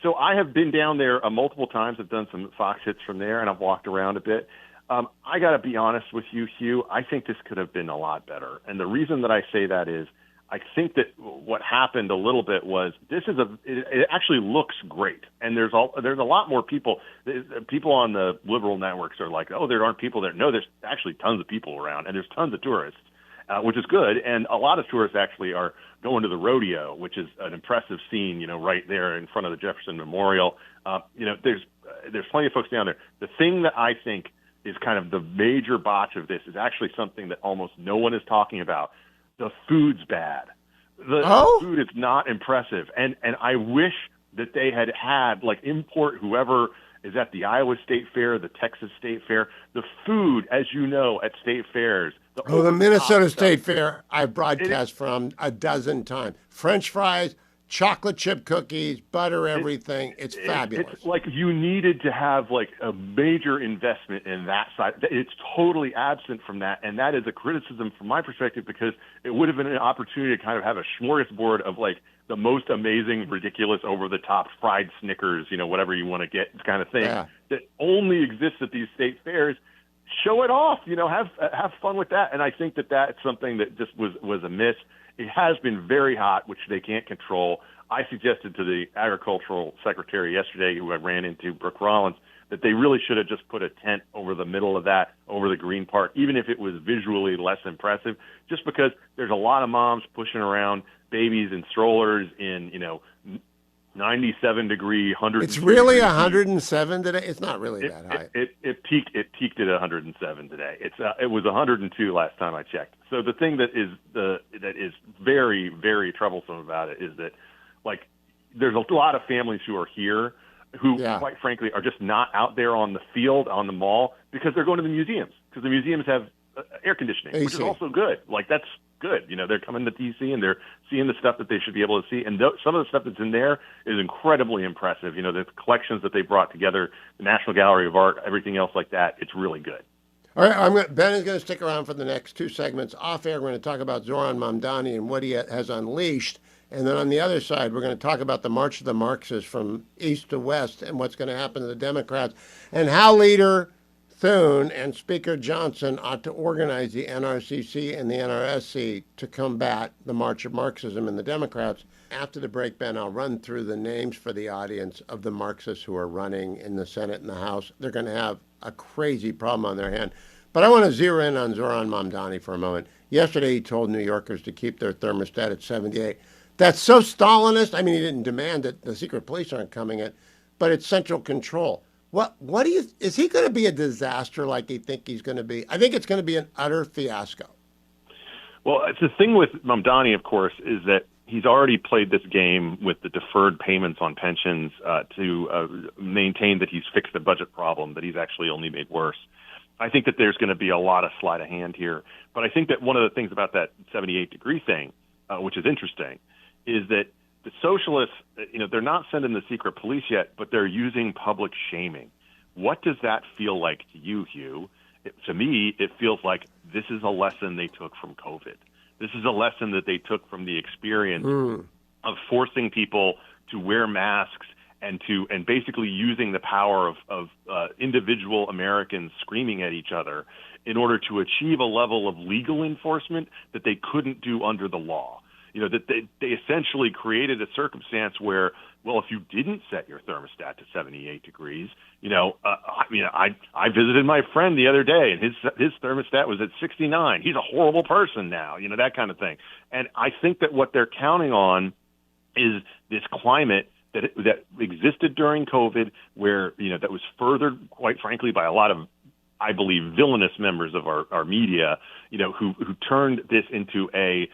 So I have been down there multiple times. I've done some Fox hits from there, and I've walked around a bit. I got to be honest with you, Hugh. I think this could have been a lot better, and the reason that I say that is, I think that what happened a little bit was it actually looks great, and there's a lot more people. People on the liberal networks are like, oh, there aren't people there. No, there's actually tons of people around, and there's tons of tourists, which is good. And a lot of tourists actually are going to the rodeo, which is an impressive scene, right there in front of the Jefferson Memorial. There's plenty of folks down there. The thing that I think is kind of the major botch of this is actually something that almost no one is talking about. The food's bad. The food is not impressive. And I wish that they had import whoever is at the Iowa State Fair, the Texas State Fair. The food, as you know, at state fairs. The Minnesota State Fair, I've broadcast from a dozen times. French fries, chocolate chip cookies, butter, everything. It's fabulous. It's like you needed to have like a major investment in that side. It's totally absent from that, and that is a criticism from my perspective because it would have been an opportunity to kind of have a smorgasbord of like the most amazing, ridiculous, over-the-top fried Snickers, whatever you want to get kind of thing that only exists at these state fairs. Show it off, have fun with that. And I think that that's something that just was a miss. It has been very hot, which they can't control. I suggested to the agricultural secretary yesterday, who I ran into, Brooke Rollins, that they really should have just put a tent over the middle of that, over the green part, even if it was visually less impressive, just because there's a lot of moms pushing around babies in strollers in, 97-degree, 100. It's really 107 today. It's not really that high. It peaked at 107 today. It was 102 last time I checked. So the thing that is very, very troublesome about it is that, like, there's a lot of families who are here who, quite frankly, are just not out there on the field, on the mall, because they're going to the museums, because the museums have air conditioning, AC. which is also good. Like, that's good. They're coming to DC and they're seeing the stuff that they should be able to see. And some of the stuff that's in there is incredibly impressive. The collections that they brought together, the National Gallery of Art, everything else like that, it's really good. All right, Ben is going to stick around for the next two segments. Off air, we're going to talk about Zoran Mamdani and what he has unleashed. And then on the other side, we're going to talk about the March of the Marxists from east to west and what's going to happen to the Democrats and how Leader Thune and Speaker Johnson ought to organize the NRCC and the NRSC to combat the March of Marxism and the Democrats. After the break, Ben, I'll run through the names for the audience of the Marxists who are running in the Senate and the House. They're going to have a crazy problem on their hand. But I want to zero in on Zoran Mamdani for a moment. Yesterday, he told New Yorkers to keep their thermostat at 78. That's so Stalinist. I mean, he didn't demand it. The secret police aren't coming in, but it's central control. Is he going to be a disaster like you think he's going to be? I think it's going to be an utter fiasco. Well, the thing with Mamdani, of course, is that he's already played this game with the deferred payments on pensions to maintain that he's fixed the budget problem that he's actually only made worse. I think that there's going to be a lot of sleight of hand here. But I think that one of the things about that 78-degree thing, which is interesting, is that the socialists, they're not sending the secret police yet, but they're using public shaming. What does that feel like to you, Hugh? To me, it feels like this is a lesson they took from COVID. This is a lesson that they took from the experience of forcing people to wear masks and basically using the power of individual Americans screaming at each other in order to achieve a level of legal enforcement that they couldn't do under the law. That they essentially created a circumstance where, well, if you didn't set your thermostat to 78 degrees, I visited my friend the other day and his thermostat was at 69. He's a horrible person now, that kind of thing. And I think that what they're counting on is this climate that existed during COVID, where, that was furthered, quite frankly, by a lot of, I believe, villainous members of our media, who turned this into a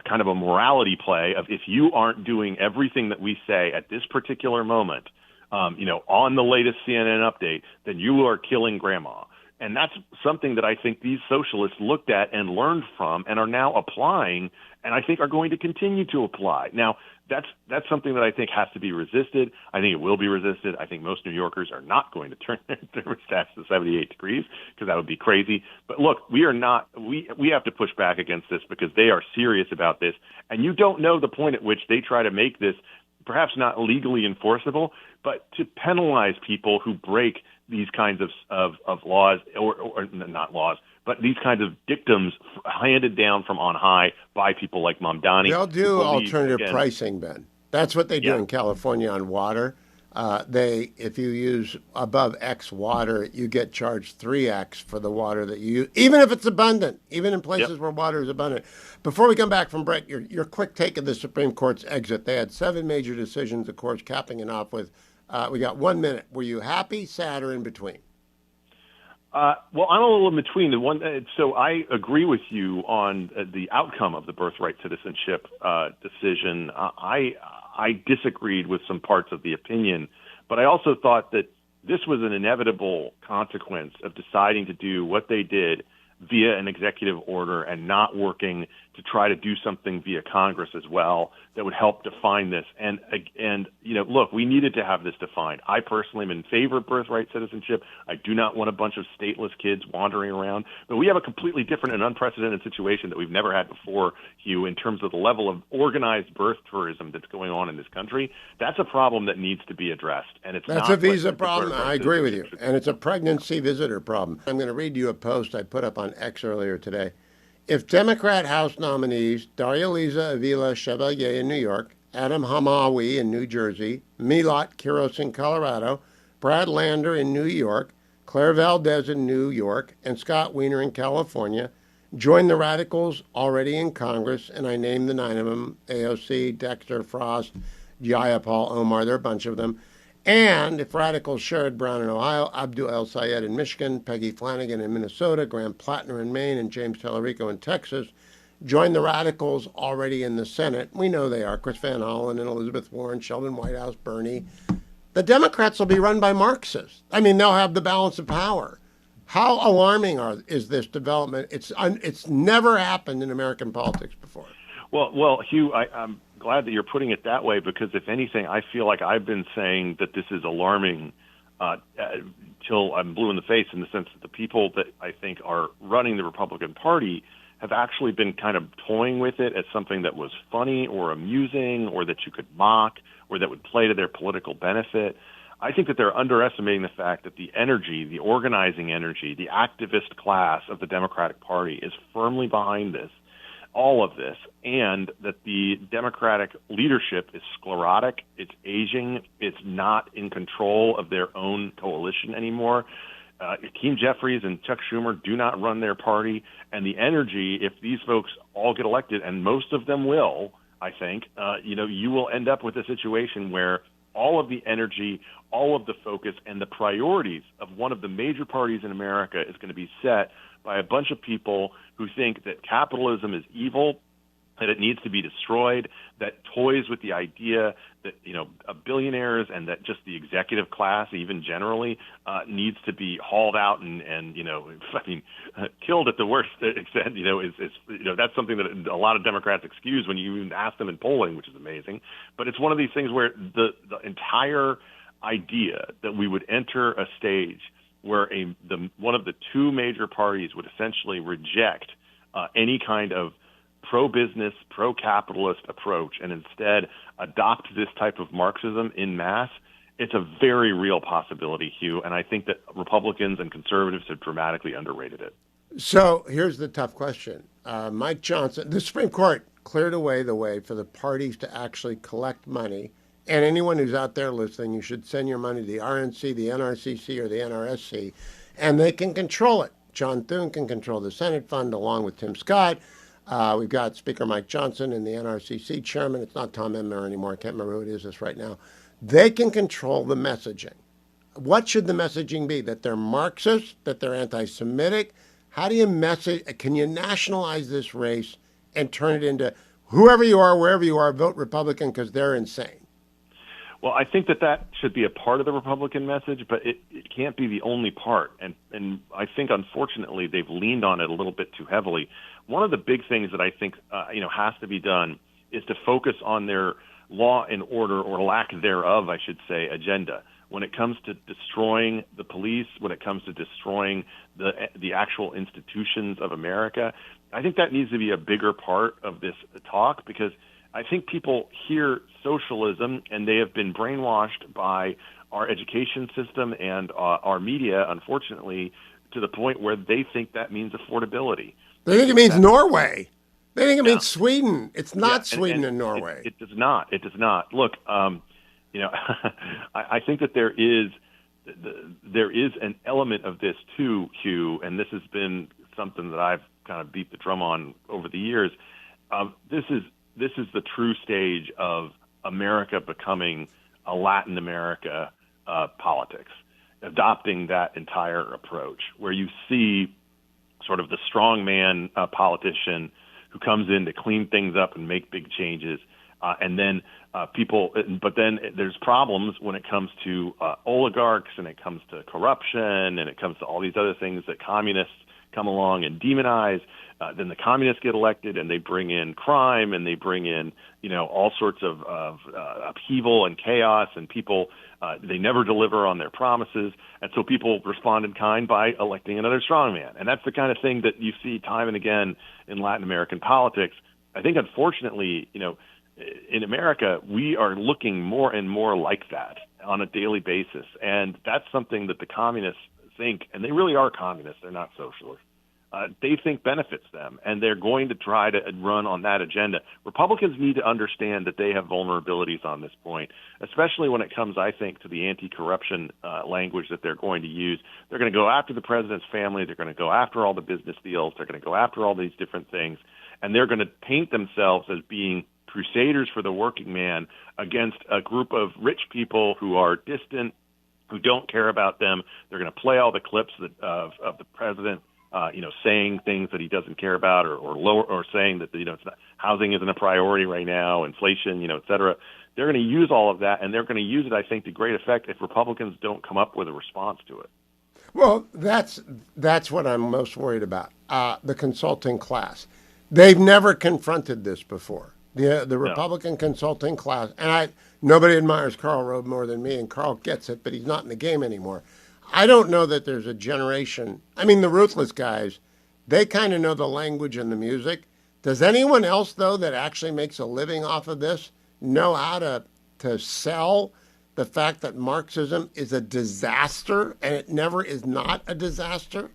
kind of a morality play of, if you aren't doing everything that we say at this particular moment, on the latest CNN update, then you are killing grandma. And that's something that I think these socialists looked at and learned from and are now applying, and I think are going to continue to apply. Now, that's something that I think has to be resisted. I think it will be resisted. I think most New Yorkers are not going to turn their thermostats to 78 degrees because that would be crazy. But look, we have to push back against this because they are serious about this. And you don't know the point at which they try to make this perhaps not legally enforceable, but to penalize people who break these kinds of laws, or not laws, but these kinds of dictums handed down from on high by people like Mamdani. They'll do alternative pricing, Ben. That's what they do in California on water. If you use above X water, you get charged 3X for the water that you use, even if it's abundant, even in places where water is abundant. Before we come back from break, your quick take of the Supreme Court's exit. They had 7 major decisions, of course, capping it off with, we got 1 minute. Were you happy, sad, or in between? Well, I'm a little in between. So I agree with you on the outcome of the birthright citizenship decision. I disagreed with some parts of the opinion, but I also thought that this was an inevitable consequence of deciding to do what they did via an executive order and not working to try to do something via Congress as well that would help define this. And look, we needed to have this defined. I personally am in favor of birthright citizenship. I do not want a bunch of stateless kids wandering around. But we have a completely different and unprecedented situation that we've never had before, Hugh, in terms of the level of organized birth tourism that's going on in this country. That's a problem that needs to be addressed. And That's a visa problem. I agree with you. And it's a pregnancy visitor problem. I'm going to read you a post I put up on X earlier today. If Democrat House nominees Daria Liza Avila Chevalier in New York, Adam Hamawi in New Jersey, Milat Kiros in Colorado, Brad Lander in New York, Claire Valdez in New York, and Scott Wiener in California join the radicals already in Congress, and I named the 9 of them, AOC, Dexter, Frost, Jayapal, Omar, there are a bunch of them. And if radicals Sherrod Brown in Ohio, Abdul El Sayed in Michigan, Peggy Flanagan in Minnesota, Graham Plattner in Maine, and James Tallarico in Texas join the radicals already in the Senate, we know they are, Chris Van Hollen and Elizabeth Warren, Sheldon Whitehouse, Bernie, the Democrats will be run by Marxists. I mean, they'll have the balance of power. How alarming is this development? It's never happened in American politics before. Well, Hugh, I'm glad that you're putting it that way, because if anything, I feel like I've been saying that this is alarming till I'm blue in the face, in the sense that the people that I think are running the Republican Party have actually been kind of toying with it as something that was funny or amusing or that you could mock or that would play to their political benefit. I think that they're underestimating the fact that the energy, the organizing energy, the activist class of the Democratic Party is firmly behind this, all of this, and that the Democratic leadership is sclerotic, it's aging, it's not in control of their own coalition anymore. Hakeem Jeffries and Chuck Schumer do not run their party, and the energy, if these folks all get elected, and most of them will, I think, you will end up with a situation where all of the energy, all of the focus, and the priorities of one of the major parties in America is going to be set by a bunch of people who think that capitalism is evil, that it needs to be destroyed, that toys with the idea that, billionaires and that just the executive class, even generally, needs to be hauled out and killed at the worst extent. That's something that a lot of Democrats excuse when you even ask them in polling, which is amazing. But it's one of these things where the entire idea that we would enter a stage where one of the two major parties would essentially reject any kind of pro-business, pro-capitalist approach and instead adopt this type of Marxism in mass, it's a very real possibility, Hugh, and I think that Republicans and conservatives have dramatically underrated it. So here's the tough question. Mike Johnson, the Supreme Court cleared away the way for the parties to actually collect money, and anyone who's out there listening, you should send your money to the RNC, the NRCC, or the NRSC, and they can control it. John Thune can control the Senate fund along with Tim Scott. We've got Speaker Mike Johnson and the NRCC chairman. It's not Tom Emmer anymore. I can't remember who it is right now. They can control the messaging. What should the messaging be? That they're Marxist, that they're anti-Semitic? How do you message? Can you nationalize this race and turn it into whoever you are, wherever you are, vote Republican because they're insane? Well, I think that should be a part of the Republican message, but it can't be the only part. And I think, unfortunately, they've leaned on it a little bit too heavily. One of the big things that I think has to be done is to focus on their law and order, or lack thereof, I should say, agenda. When it comes to destroying the police, when it comes to destroying the actual institutions of America, I think that needs to be a bigger part of this talk, because I think people hear socialism and they have been brainwashed by our education system and our media, unfortunately, to the point where they think that means affordability. They think it means Norway. They think it means Sweden. It's not Sweden and Norway. It does not. It does not. Look, I think that there is an element of this too, Hugh, and this has been something that I've kind of beat the drum on over the years. This is the true stage of America becoming a Latin America politics, adopting that entire approach, where you see sort of the strongman politician who comes in to clean things up and make big changes, and then people, but then there's problems when it comes to oligarchs, and it comes to corruption, and it comes to all these other things that communists come along and demonize. Then the communists get elected, and they bring in crime, and they bring in, all sorts of upheaval and chaos, and people, they never deliver on their promises. And so people respond in kind by electing another strongman. And that's the kind of thing that you see time and again in Latin American politics. I think, unfortunately, in America, we are looking more and more like that on a daily basis. And that's something that the communists think, and they really are communists, they're not socialists. They think benefits them, and they're going to try to run on that agenda. Republicans need to understand that they have vulnerabilities on this point, especially when it comes, I think, to the anti-corruption language that they're going to use. They're going to go after the president's family. They're going to go after all the business deals. They're going to go after all these different things, and they're going to paint themselves as being crusaders for the working man against a group of rich people who are distant, who don't care about them. They're going to play all the clips of the president saying things that he doesn't care about, or saying that it's not, housing isn't a priority right now, inflation, et cetera. They're going to use all of that, and they're going to use it, I think, to great effect if Republicans don't come up with a response to it. Well, that's what I'm most worried about. The consulting class, they've never confronted this before. The Republican consulting class, and nobody admires Karl Rove more than me, and Karl gets it, but he's not in the game anymore. I don't know that there's a generation. I mean, the ruthless guys, they kind of know the language and the music. Does anyone else, though, that actually makes a living off of this know how to sell the fact that Marxism is a disaster and it never is not a disaster?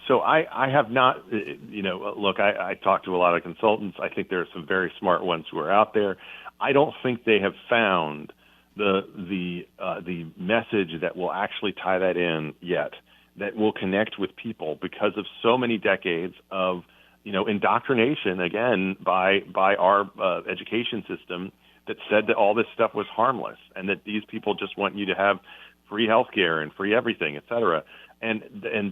So I have not, look, I talk to a lot of consultants. I think there are some very smart ones who are out there. I don't think they have found the message that will actually tie that in yet, that will connect with people because of so many decades of indoctrination, again, by our education system that said that all this stuff was harmless and that these people just want you to have free health care and free everything, et cetera, and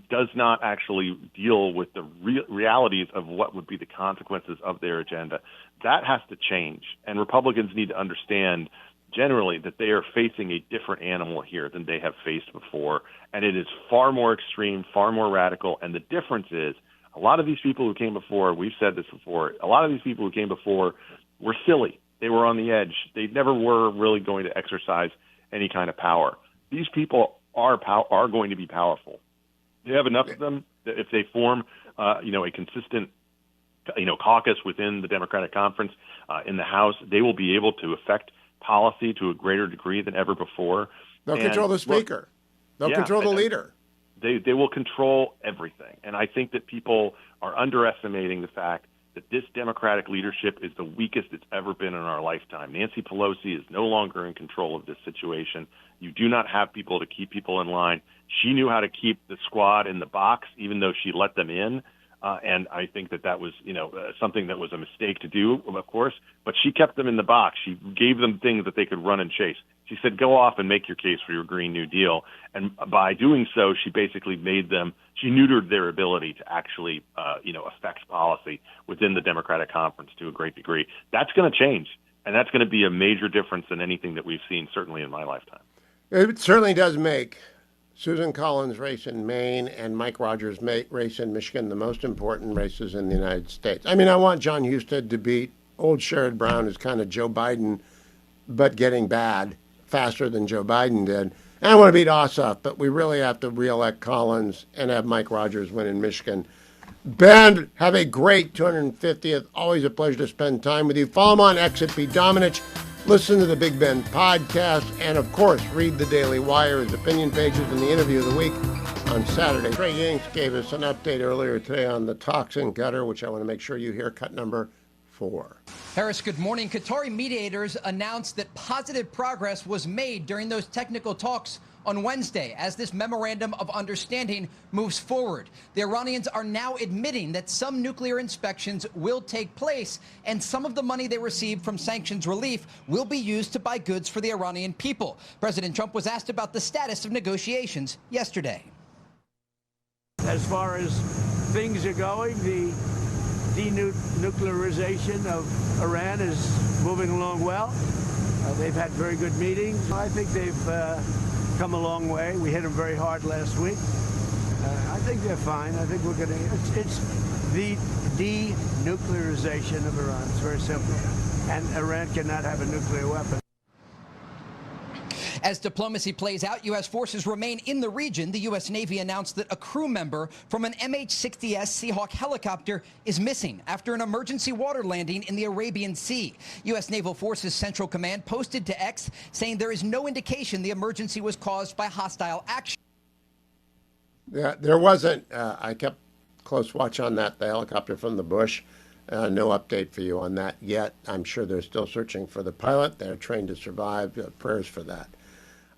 does not actually deal with the realities of what would be the consequences of their agenda. That has to change, and Republicans need to understand generally that they are facing a different animal here than they have faced before, and it is far more extreme, far more radical, and the difference is a lot of these people who came before, we've said this before, a lot of these people who came before were silly. They were on the edge. They never were really going to exercise any kind of power. These people are going to be powerful. They have enough of them that if they form, a consistent, caucus within the Democratic Conference in the House, they will be able to affect policy to a greater degree than ever before. They'll control the speaker. They'll control the leader. They will control everything. And I think that people are underestimating the fact that this Democratic leadership is the weakest it's ever been in our lifetime. Nancy Pelosi is no longer in control of this situation. You do not have people to keep people in line. She knew how to keep the squad in the box, even though she let them in. And I think that was, something that was a mistake to do, of course, but she kept them in the box. She gave them things that they could run and chase. She said, go off and make your case for your Green New Deal. And by doing so, she basically she neutered their ability to actually, affect policy within the Democratic Conference to a great degree. That's going to change, and that's going to be a major difference than anything that we've seen, certainly in my lifetime. It certainly does make Susan Collins' race in Maine and Mike Rogers' race in Michigan the most important races in the United States. I mean, I want John Husted to beat old Sherrod Brown, who's kind of Joe Biden, but getting bad faster than Joe Biden did. And I want to beat Ossoff, but we really have to reelect Collins and have Mike Rogers win in Michigan. Ben, have a great 250th. Always a pleasure to spend time with you. Follow him on X at B. Dominich. Listen to the Big Ben podcast, and of course, read the Daily Wire, his opinion pages, and the interview of the week on Saturday. Trey Yanks gave us an update earlier today on the toxin gutter, which I want to make sure you hear, cut number 4. Harris, good morning. Qatari mediators announced that positive progress was made during those technical talks on Wednesday as this memorandum of understanding moves forward. The Iranians are now admitting that some nuclear inspections will take place, and some of the money they received from sanctions relief will be used to buy goods for the Iranian people. President Trump was asked about the status of negotiations yesterday. As far as things are going, the denuclearization of Iran is moving along well. They've had very good meetings. I think they've come a long way. We hit them very hard last week. I think they're fine. I think we're going to. It's the denuclearization of Iran. It's very simple. And Iran cannot have a nuclear weapon. As diplomacy plays out, U.S. forces remain in the region. The U.S. Navy announced that a crew member from an MH-60S Seahawk helicopter is missing after an emergency water landing in the Arabian Sea. U.S. Naval Forces Central Command posted to X saying there is no indication the emergency was caused by hostile action. Yeah, there wasn't. I kept close watch on that, the helicopter from the bush. No update for you on that yet. I'm sure they're still searching for the pilot. They're trained to survive. Prayers for that.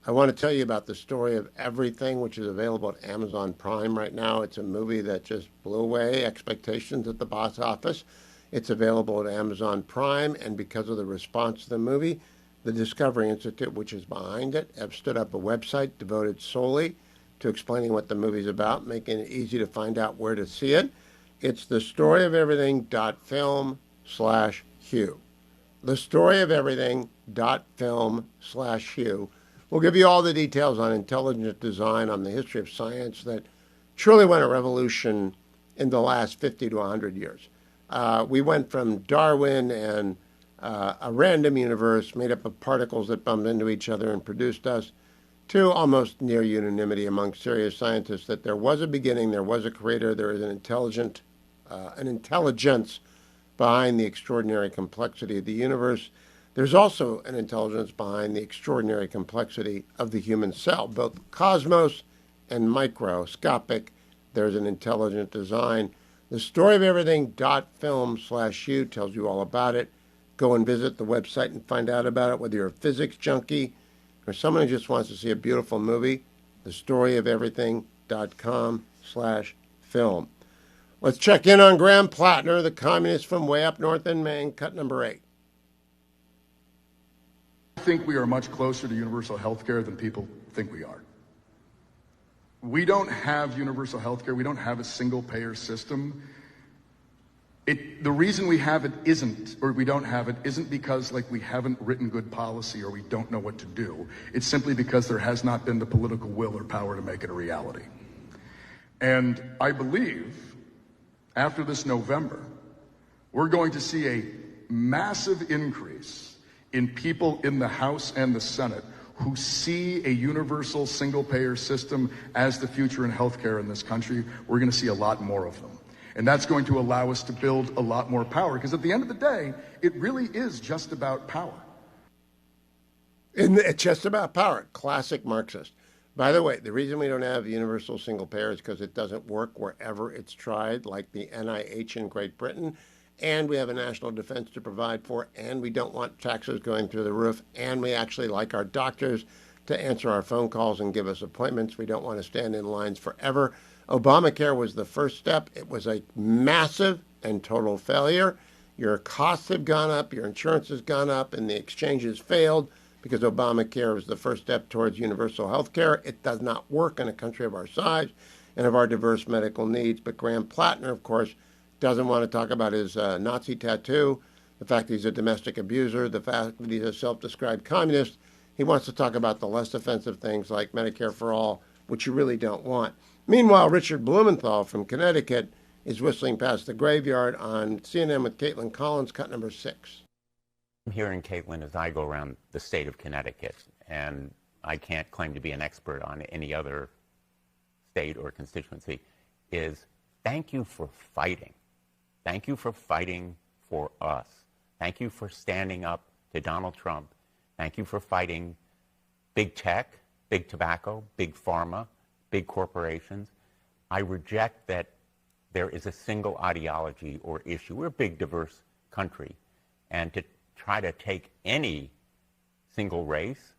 I want to tell you about The Story of Everything, which is available at Amazon Prime right now. It's a movie that just blew away expectations at the box office. It's available at Amazon Prime, and because of the response to the movie, the Discovery Institute, which is behind it, have stood up a website devoted solely to explaining what the movie's about, making it easy to find out where to see it. It's thestoryofeverything.film/Hugh. Thestoryofeverything.film/Hugh. We'll give you all the details on intelligent design, on the history of science that truly went a revolution in the last 50 to 100 years. We went from Darwin and a random universe made up of particles that bumped into each other and produced us, to almost near unanimity among serious scientists that there was a beginning, there was a creator, there is an intelligence behind the extraordinary complexity of the universe. There's also an intelligence behind the extraordinary complexity of the human cell, both cosmos and microscopic. There's an intelligent design. The story of everything.film/Hugh tells you all about it. Go and visit the website and find out about it, whether you're a physics junkie or someone who just wants to see a beautiful movie. The story of everything.com/film. Let's check in on Graham Plattner, the communist from way up north in Maine, cut number 8. I think we are much closer to universal health care than people think we are. We don't have universal health care. We don't have a single payer system. The reason we have it isn't, or we don't have it, isn't because we haven't written good policy or we don't know what to do. It's simply because there has not been the political will or power to make it a reality. And I believe after this November, we're going to see a massive increase in people in the House and the Senate who see a universal single-payer system as the future in healthcare in this country. We're going to see a lot more of them. And that's going to allow us to build a lot more power, because at the end of the day, it really is just about power. It's just about power. Classic Marxist. By the way, the reason we don't have universal single payer is because it doesn't work wherever it's tried, like the NIH in Great Britain. And we have a national defense to provide for, and we don't want taxes going through the roof, and we actually like our doctors to answer our phone calls and give us appointments. We don't want to stand in lines forever. Obamacare was the first step. It was a massive and total failure. Your costs have gone up, your insurance has gone up, and the exchanges failed because Obamacare was the first step towards universal health care. It does not work in a country of our size and of our diverse medical needs. But Graham Plattner, of course, doesn't want to talk about his Nazi tattoo, the fact that he's a domestic abuser, the fact that he's a self-described communist. He wants to talk about the less offensive things like Medicare for all, which you really don't want. Meanwhile, Richard Blumenthal from Connecticut is whistling past the graveyard on CNN with Caitlin Collins, cut number 6. I'm hearing Caitlin as I go around the state of Connecticut, and I can't claim to be an expert on any other state or constituency, is thank you for fighting. Thank you for fighting for us. Thank you for standing up to Donald Trump. Thank you for fighting big tech, big tobacco, big pharma, big corporations. I reject that there is a single ideology or issue. We're a big, diverse country. And to try to take any single race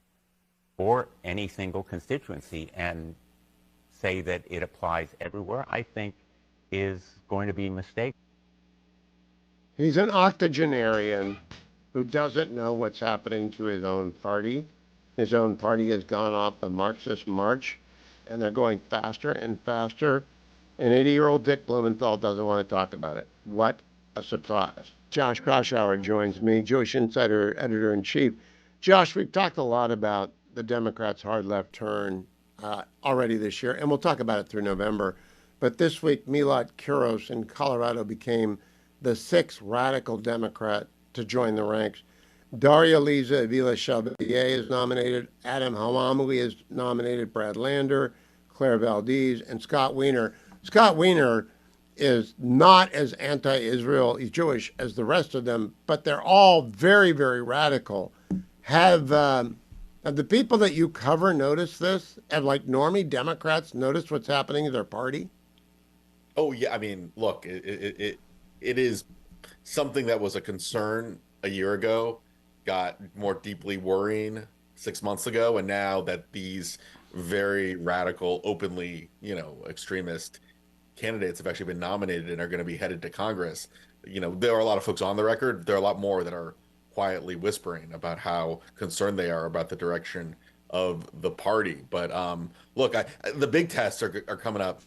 or any single constituency and say that it applies everywhere, I think is going to be a mistake. He's an octogenarian who doesn't know what's happening to his own party. His own party has gone off a Marxist march, and they're going faster and faster. And 80-year-old Dick Blumenthal doesn't want to talk about it. What a surprise. Josh Kraushaar joins me, Jewish Insider editor-in-chief. Josh, we've talked a lot about the Democrats' hard left turn already this year, and we'll talk about it through November. But this week, Milot Kuros in Colorado became the sixth radical Democrat to join the ranks. Daria Liza Avila Chevalier is nominated. Adam Hamamli is nominated. Brad Lander, Claire Valdez, and Scott Wiener. Scott Wiener is not as anti-Israel, he's Jewish, as the rest of them, but they're all very, very radical. Have the people that you cover noticed this? Have like normie Democrats noticed what's happening to their party? Oh yeah, I mean, look, it is something that was a concern a year ago, got more deeply worrying 6 months ago, and now that these very radical, openly, extremist candidates have actually been nominated and are going to be headed to Congress, there are a lot of folks on the record. There are a lot more that are quietly whispering about how concerned they are about the direction of the party. But look, the big tests are coming up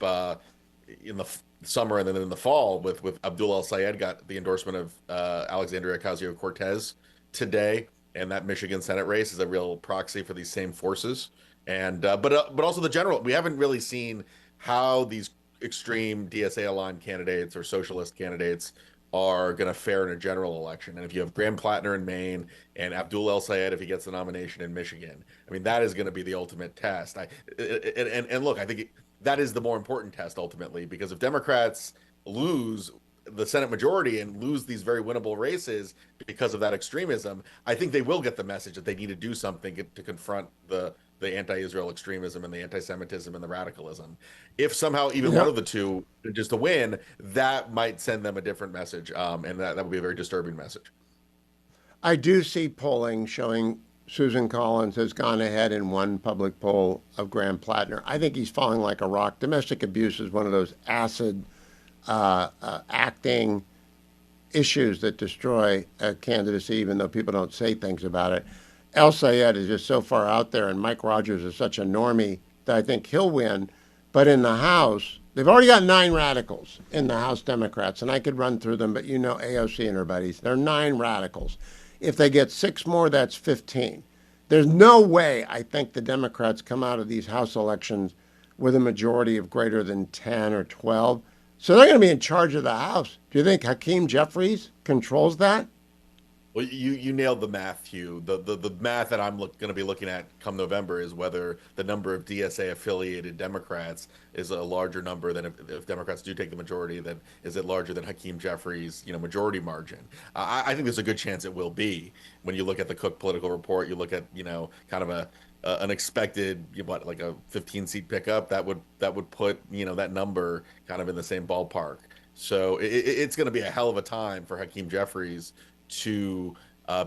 in the summer and then in the fall with Abdul El Sayed got the endorsement of Alexandria Ocasio-Cortez today, and that Michigan Senate race is a real proxy for these same forces. And but also the general, we haven't really seen how these extreme DSA aligned candidates or socialist candidates are going to fare in a general election. And if you have Graham Plattner in Maine and Abdul El Sayed, if he gets the nomination in Michigan, I mean, that is going to be the ultimate test. And look, I think that is the more important test ultimately, because if Democrats lose the Senate majority and lose these very winnable races because of that extremism, I think they will get the message that they need to do something to confront the anti-Israel extremism and the anti-Semitism and the radicalism. If somehow even one of the two just to win, that might send them a different message, and that would be a very disturbing message. I do see polling showing Susan Collins has gone ahead in one public poll of Graham Plattner. I think he's falling like a rock. Domestic abuse is one of those acid acting issues that destroy a candidacy, even though people don't say things about it. El Sayed is just so far out there, and Mike Rogers is such a normie that I think he'll win. But in the House, they've already got 9 radicals in the House Democrats, and I could run through them, but you know AOC and her buddies. There are 9 radicals. If they get 6 more, that's 15. There's no way I think the Democrats come out of these House elections with a majority of greater than 10 or 12. So they're going to be in charge of the House. Do you think Hakeem Jeffries controls that? Well, you nailed the math, Hugh. The math that I'm going to be looking at come November is whether the number of DSA affiliated Democrats is a larger number than if Democrats do take the majority. Then is it larger than Hakeem Jeffries' majority margin? I think there's a good chance it will be. When you look at the Cook political report, you look at kind of an expected like a 15-seat pickup that would put that number kind of in the same ballpark. So it's going to be a hell of a time for Hakeem Jeffries to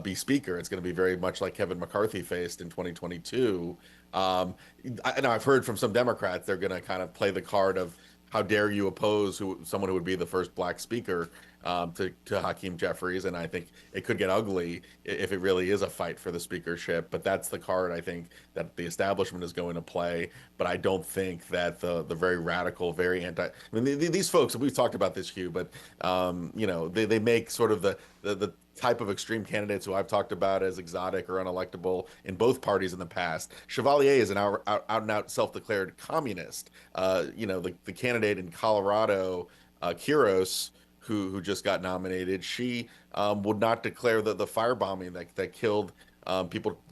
be speaker. It's going to be very much like Kevin McCarthy faced in 2022. I've heard from some Democrats they're going to kind of play the card of how dare you oppose someone who would be the first black speaker to Hakeem Jeffries, and I think it could get ugly if it really is a fight for the speakership. But that's the card I think that the establishment is going to play. But I don't think that the very radical, very anti. I mean, these folks, we've talked about this, Hugh, but they make sort of the type of extreme candidates who I've talked about as exotic or unelectable in both parties in the past. Chevalier is an out and out self-declared communist. The candidate in Colorado, Kuros, who just got nominated, she would not declare the firebombing that killed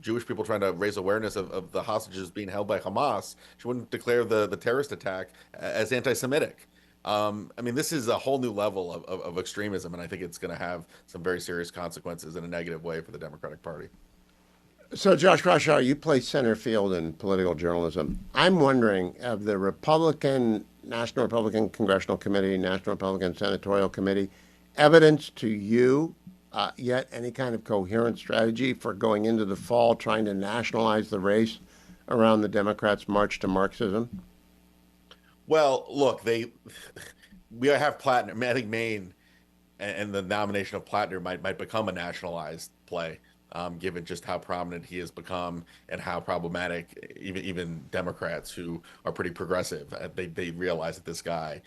Jewish people trying to raise awareness of the hostages being held by Hamas. She wouldn't declare the terrorist attack as anti-Semitic. I mean, this is a whole new level of extremism, and I think it's going to have some very serious consequences in a negative way for the Democratic Party. So, Josh Kraushaar, you play center field in political journalism. I'm wondering, of the National Republican Congressional Committee, National Republican Senatorial Committee, evidence to you yet any kind of coherent strategy for going into the fall trying to nationalize the race around the Democrats' march to Marxism? Well, look, we have Plattner. I mean, I think Maine and the nomination of Plattner might become a nationalized play, given just how prominent he has become and how problematic even Democrats who are pretty progressive they realize that this guy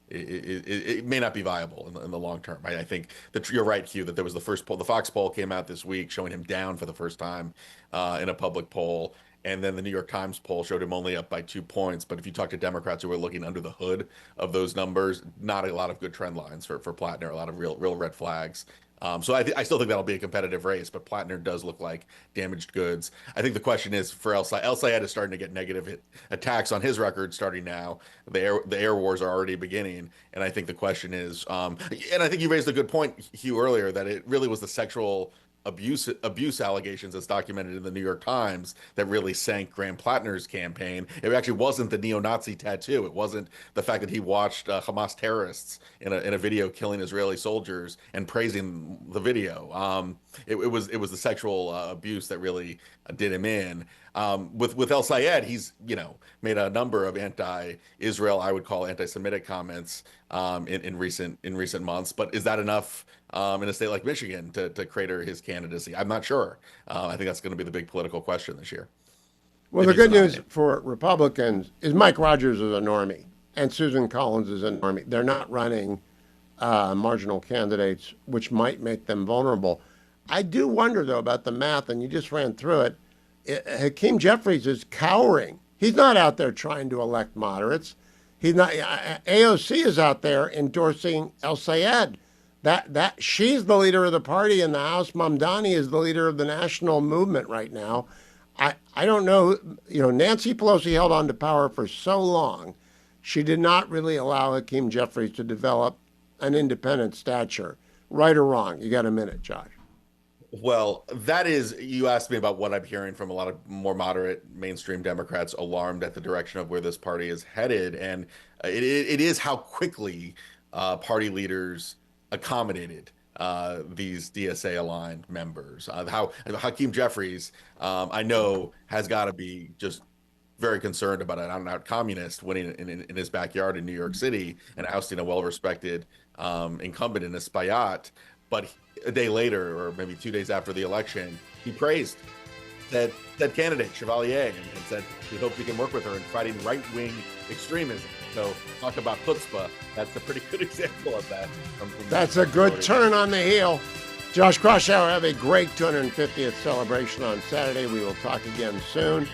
it may not be viable in the long term. I think that you're right, Hugh, that there was the first poll. The Fox poll came out this week showing him down for the first time in a public poll. And then the New York Times poll showed him only up by 2 points. But if you talk to Democrats who are looking under the hood of those numbers, not a lot of good trend lines for Plattner, a lot of real red flags. So I still think that'll be a competitive race, but Plattner does look like damaged goods. I think the question is for El Sayed is starting to get negative attacks on his record starting now. The air wars are already beginning, and I think the question is, and I think you raised a good point, Hugh, earlier, that it really was the sexual abuse allegations as documented in the New York Times that really sank Graham Plattner's campaign. It actually wasn't the neo-Nazi tattoo. It wasn't the fact that he watched Hamas terrorists in a video killing Israeli soldiers and praising the video. It was the sexual abuse that really did him in. With El Sayed, he's made a number of anti-Israel, I would call anti-Semitic comments in recent months. But is that enough in a state like Michigan to crater his candidacy? I'm not sure. I think that's going to be the big political question this year. Well, the good news for Republicans is Mike Rogers is a normie and Susan Collins is a normie. They're not running marginal candidates, which might make them vulnerable. I do wonder, though, about the math, and you just ran through it. Hakeem Jeffries is cowering. He's not out there trying to elect moderates. He's not. AOC is out there endorsing El Sayed. That she's the leader of the party in the House. Mamdani is the leader of the national movement right now. I don't know. Nancy Pelosi held on to power for so long. She did not really allow Hakeem Jeffries to develop an independent stature. Right or wrong? You got a minute, Josh. Well, you asked me about what I'm hearing from a lot of more moderate mainstream Democrats alarmed at the direction of where this party is headed. And it is how quickly party leaders accommodated these DSA-aligned members. How Hakeem Jeffries, I know, has got to be just very concerned about an out-and-out communist winning in his backyard in New York City and ousting a well-respected incumbent in Espaillat. But a day later, or maybe 2 days after the election, he praised that candidate, Chevalier, and said he hoped he can work with her in fighting right-wing extremism. So talk about chutzpah. That's a pretty good example of that. That's a good turn on the heel. Josh Kraushaar, have a great 250th celebration on Saturday. We will talk again soon.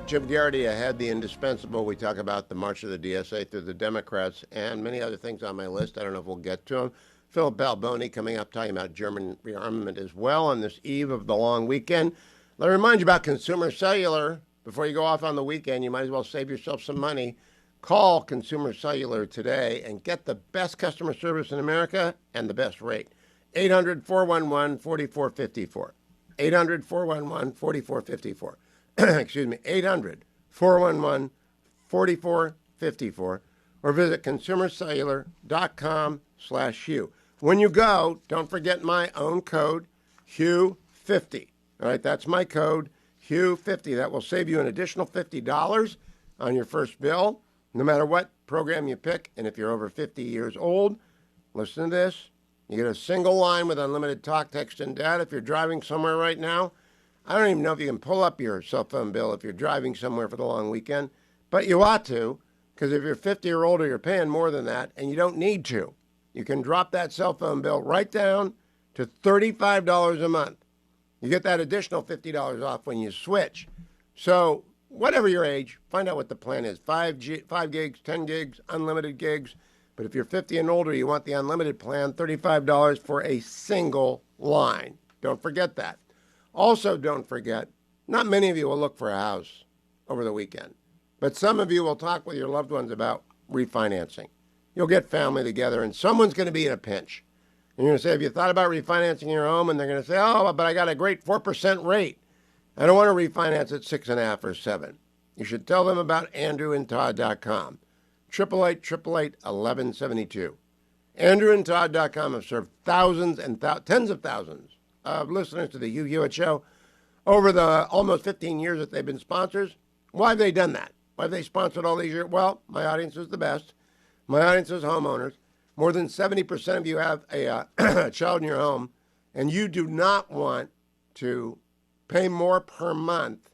Jim Garrity ahead, the indispensable. We talk about the march of the DSA through the Democrats and many other things on my list. I don't know if we'll get to them. Philip Balboni coming up talking about German rearmament as well on this eve of the long weekend. Let me remind you about Consumer Cellular. Before you go off on the weekend, you might as well save yourself some money. Call Consumer Cellular today and get the best customer service in America and the best rate. 800-411-4454. 800-411-4454. Excuse me, 800-411-4454. Or visit consumercellular.com/Hugh. When you go, don't forget my own code, Hugh50. All right, that's my code, Hugh50. That will save you an additional $50 on your first bill, no matter what program you pick. And if you're over 50 years old, listen to this. You get a single line with unlimited talk, text, and data. If you're driving somewhere right now, I don't even know if you can pull up your cell phone bill if you're driving somewhere for the long weekend, but you ought to, because if you're 50 or older, you're paying more than that, and you don't need to. You can drop that cell phone bill right down to $35 a month. You get that additional $50 off when you switch. So whatever your age, find out what the plan is. 5 gigs, 10 gigs, unlimited gigs. But if you're 50 and older, you want the unlimited plan, $35 for a single line. Don't forget that. Also, don't forget, not many of you will look for a house over the weekend. But some of you will talk with your loved ones about refinancing. You'll get family together, and someone's going to be in a pinch. And you're going to say, have you thought about refinancing your home? And they're going to say, oh, but I got a great 4% rate. I don't want to refinance at 6.5 or 7. You should tell them about andrewandtodd.com. 888-888-1172. andrewandtodd.com have served thousands and tens of thousands of listeners to the Hugh Hewitt Show over the almost 15 years that they've been sponsors. Why have they done that? Why have they sponsored all these years? Well, my audience is the best. My audience is homeowners. More than 70% of you have a child in your home, and you do not want to pay more per month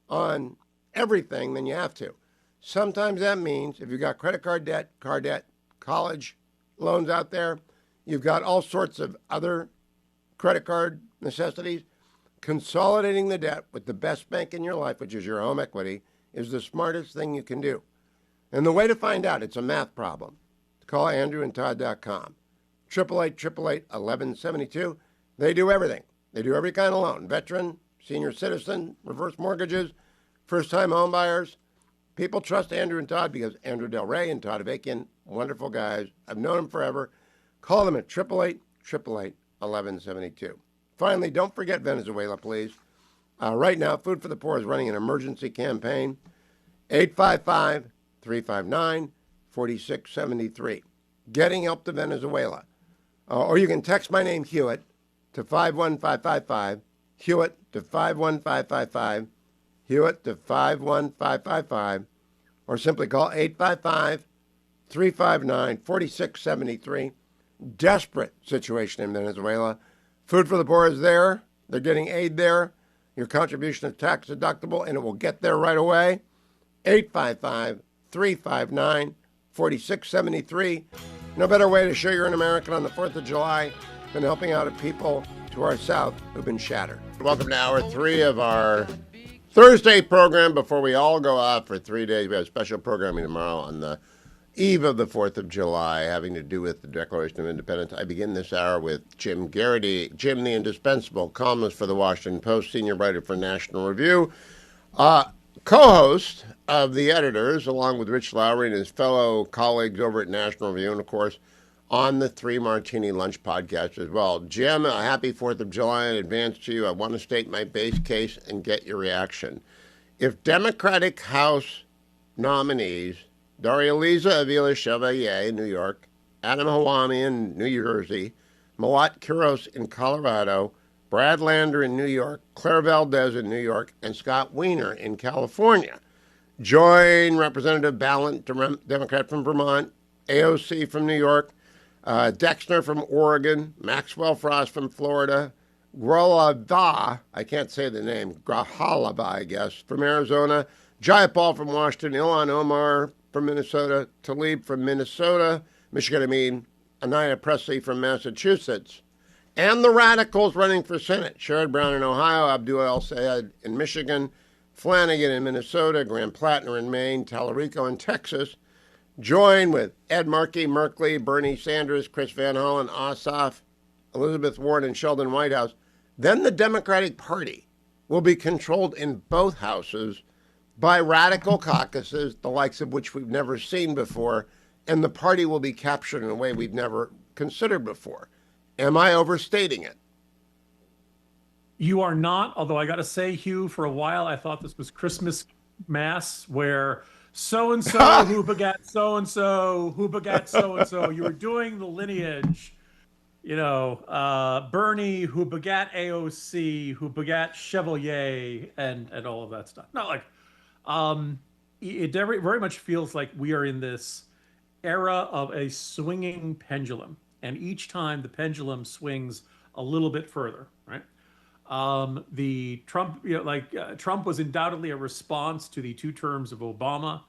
on everything than you have to. Sometimes that means if you've got credit card debt, car college loans out there. You've got all sorts of other credit card necessities. Consolidating the debt with the best bank in your life, which is your home equity, is the smartest thing you can do. And the way to find out, it's a math problem. Call andrewandtodd.com. 888-888-1172. They do everything. They do every kind of loan. Veteran, senior citizen, reverse mortgages, first-time home buyers. People trust Andrew and Todd because Andrew Del Rey and Todd Avakian, wonderful guys. I've known them forever. Call them at 888-888-1172. Finally, don't forget Venezuela, please. Right now, Food for the Poor is running an emergency campaign. 855-359-4673. Getting help to Venezuela. Or you can text my name, Hewitt, to 51555. Hewitt to 51555. Hewitt to 51555. Or simply call 855-359-4673. Desperate situation in Venezuela. Food for the Poor is there. They're getting aid there. Your contribution is tax deductible, and it will get there right away. 855-359-4673. No better way to show you're an American on the 4th of July than helping out people to our south who've been shattered. Welcome to Hour 3 of our Thursday program before we all go out for 3 days. We have special programming tomorrow on the eve of the 4th of July, having to do with the Declaration of Independence. I begin this hour with Jim Garrity. Jim, the indispensable columnist for the Washington Post, senior writer for National Review, co-host of The Editors, along with Rich Lowry and his fellow colleagues over at National Review, and, of course, on the Three Martini Lunch podcast as well. Jim, a happy 4th of July in advance to you. I want to state my base case and get your reaction. If Democratic House nominees Darya-Liza Avila Chevalier in New York, Adam Hawami in New Jersey, Malat Kiros in Colorado, Brad Lander in New York, Claire Valdez in New York, and Scott Wiener in California join Representative Balint, Democrat from Vermont, AOC from New York, Dexner from Oregon, Maxwell Frost from Florida, Grolava, I can't say the name, Grahalava, I guess, from Arizona, Jayapal from Washington, Ilhan Omar from Minnesota, Tlaib from Minnesota, Michigan, Anaya Presley from Massachusetts, and the radicals running for Senate, Sherrod Brown in Ohio, Abdul El-Sayed in Michigan, Flanagan in Minnesota, Graham Plattner in Maine, Tallarico in Texas, join with Ed Markey, Merkley, Bernie Sanders, Chris Van Hollen, Ossoff, Elizabeth Warren, and Sheldon Whitehouse. Then the Democratic Party will be controlled in both houses by radical caucuses, the likes of which we've never seen before, and the party will be captured in a way we've never considered before. Am I overstating it? You are not, although I got to say, Hugh, for a while I thought this was Christmas Mass where so-and-so who begat so-and-so, who begat so-and-so. You were doing the lineage, Bernie who begat AOC, who begat Chevalier, and all of that stuff. Not like, it very much feels like we are in this era of a swinging pendulum, and each time the pendulum swings a little bit further, right? The Trump, Trump was undoubtedly a response to the 2 terms of Obama,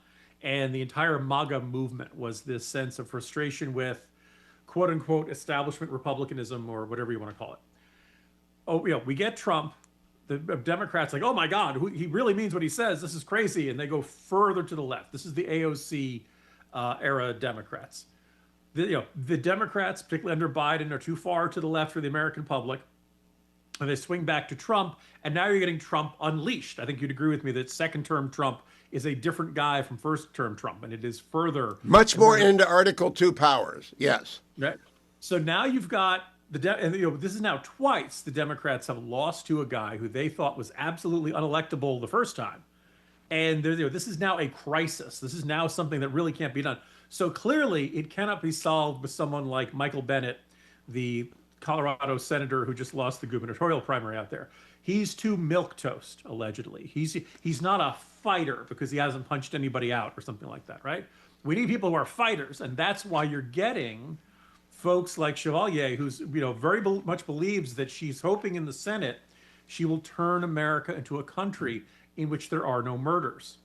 and the entire MAGA movement was this sense of frustration with quote unquote establishment republicanism or whatever you want to call it. Oh, we get Trump. The Democrats like, oh my God, he really means what he says. This is crazy. And they go further to the left. This is the AOC era Democrats. The Democrats, particularly under Biden, are too far to the left for the American public. And they swing back to Trump. And now you're getting Trump unleashed. I think you'd agree with me that second-term Trump is a different guy from first-term Trump. And it is further. Much more into Article 2 powers. Yes. Right. So now you've got this is now twice the Democrats have lost to a guy who they thought was absolutely unelectable the first time. And this is now a crisis. This is now something that really can't be done. So clearly it cannot be solved with someone like Michael Bennet, the Colorado senator who just lost the gubernatorial primary out there. He's too milquetoast, allegedly. He's not a fighter because he hasn't punched anybody out or something like that, right? We need people who are fighters, and that's why you're getting folks like Chevalier, who's very much believes that she's hoping in the Senate she will turn America into a country in which there are no murders.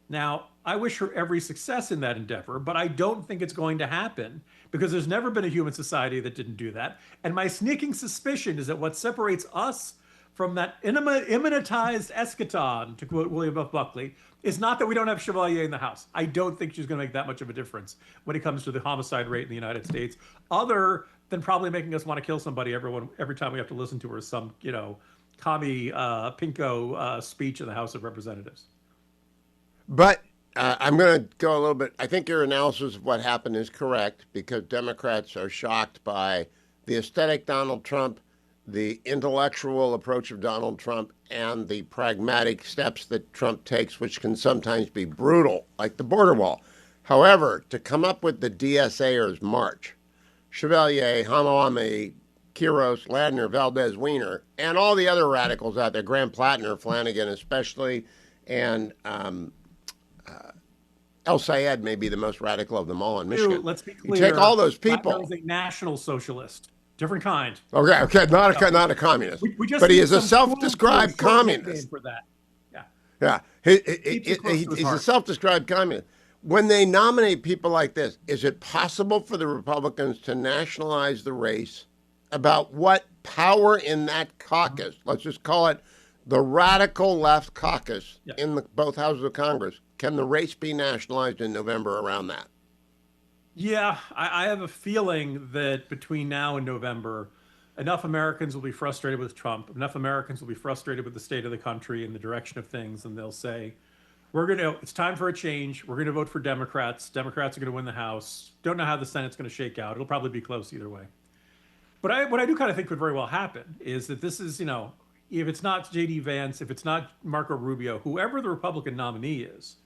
Now, I wish her every success in that endeavor, but I don't think it's going to happen because there's never been a human society that didn't do that. And my sneaking suspicion is that what separates us from that immanentized eschaton, to quote William F. Buckley, is not that we don't have Chevalier in the House. I don't think she's going to make that much of a difference when it comes to the homicide rate in the United States, other than probably making us want to kill somebody every time we have to listen to her some, commie pinko speech in the House of Representatives. But I'm going to go a little bit. I think your analysis of what happened is correct because Democrats are shocked by the aesthetic Donald Trump, the intellectual approach of Donald Trump, and the pragmatic steps that Trump takes, which can sometimes be brutal, like the border wall. However, to come up with the DSAers march, Chevalier, Hamalami, Quiros, Ladner, Valdez, Weiner, and all the other radicals out there, Graham Plattner, Flanagan especially, and El Sayed may be the most radical of them all in Michigan. Let's be clear. You take all those people. Plattner is a national socialist. Different kind. Okay, not a communist. But he is a self-described communist. For that. Yeah. He's a self-described communist. When they nominate people like this, is it possible for the Republicans to nationalize the race about what power in that caucus, let's just call it the radical left caucus in both houses of Congress, can the race be nationalized in November around that? Yeah, I have a feeling that between now and November, enough Americans will be frustrated with Trump, enough Americans will be frustrated with the state of the country and the direction of things, and they'll say, it's time for a change. We're going to vote for Democrats. Democrats are going to win the House. Don't know how the Senate's going to shake out. It'll probably be close either way. But what I do kind of think could very well happen is that this is, if it's not J.D. Vance, if it's not Marco Rubio, whoever the Republican nominee is,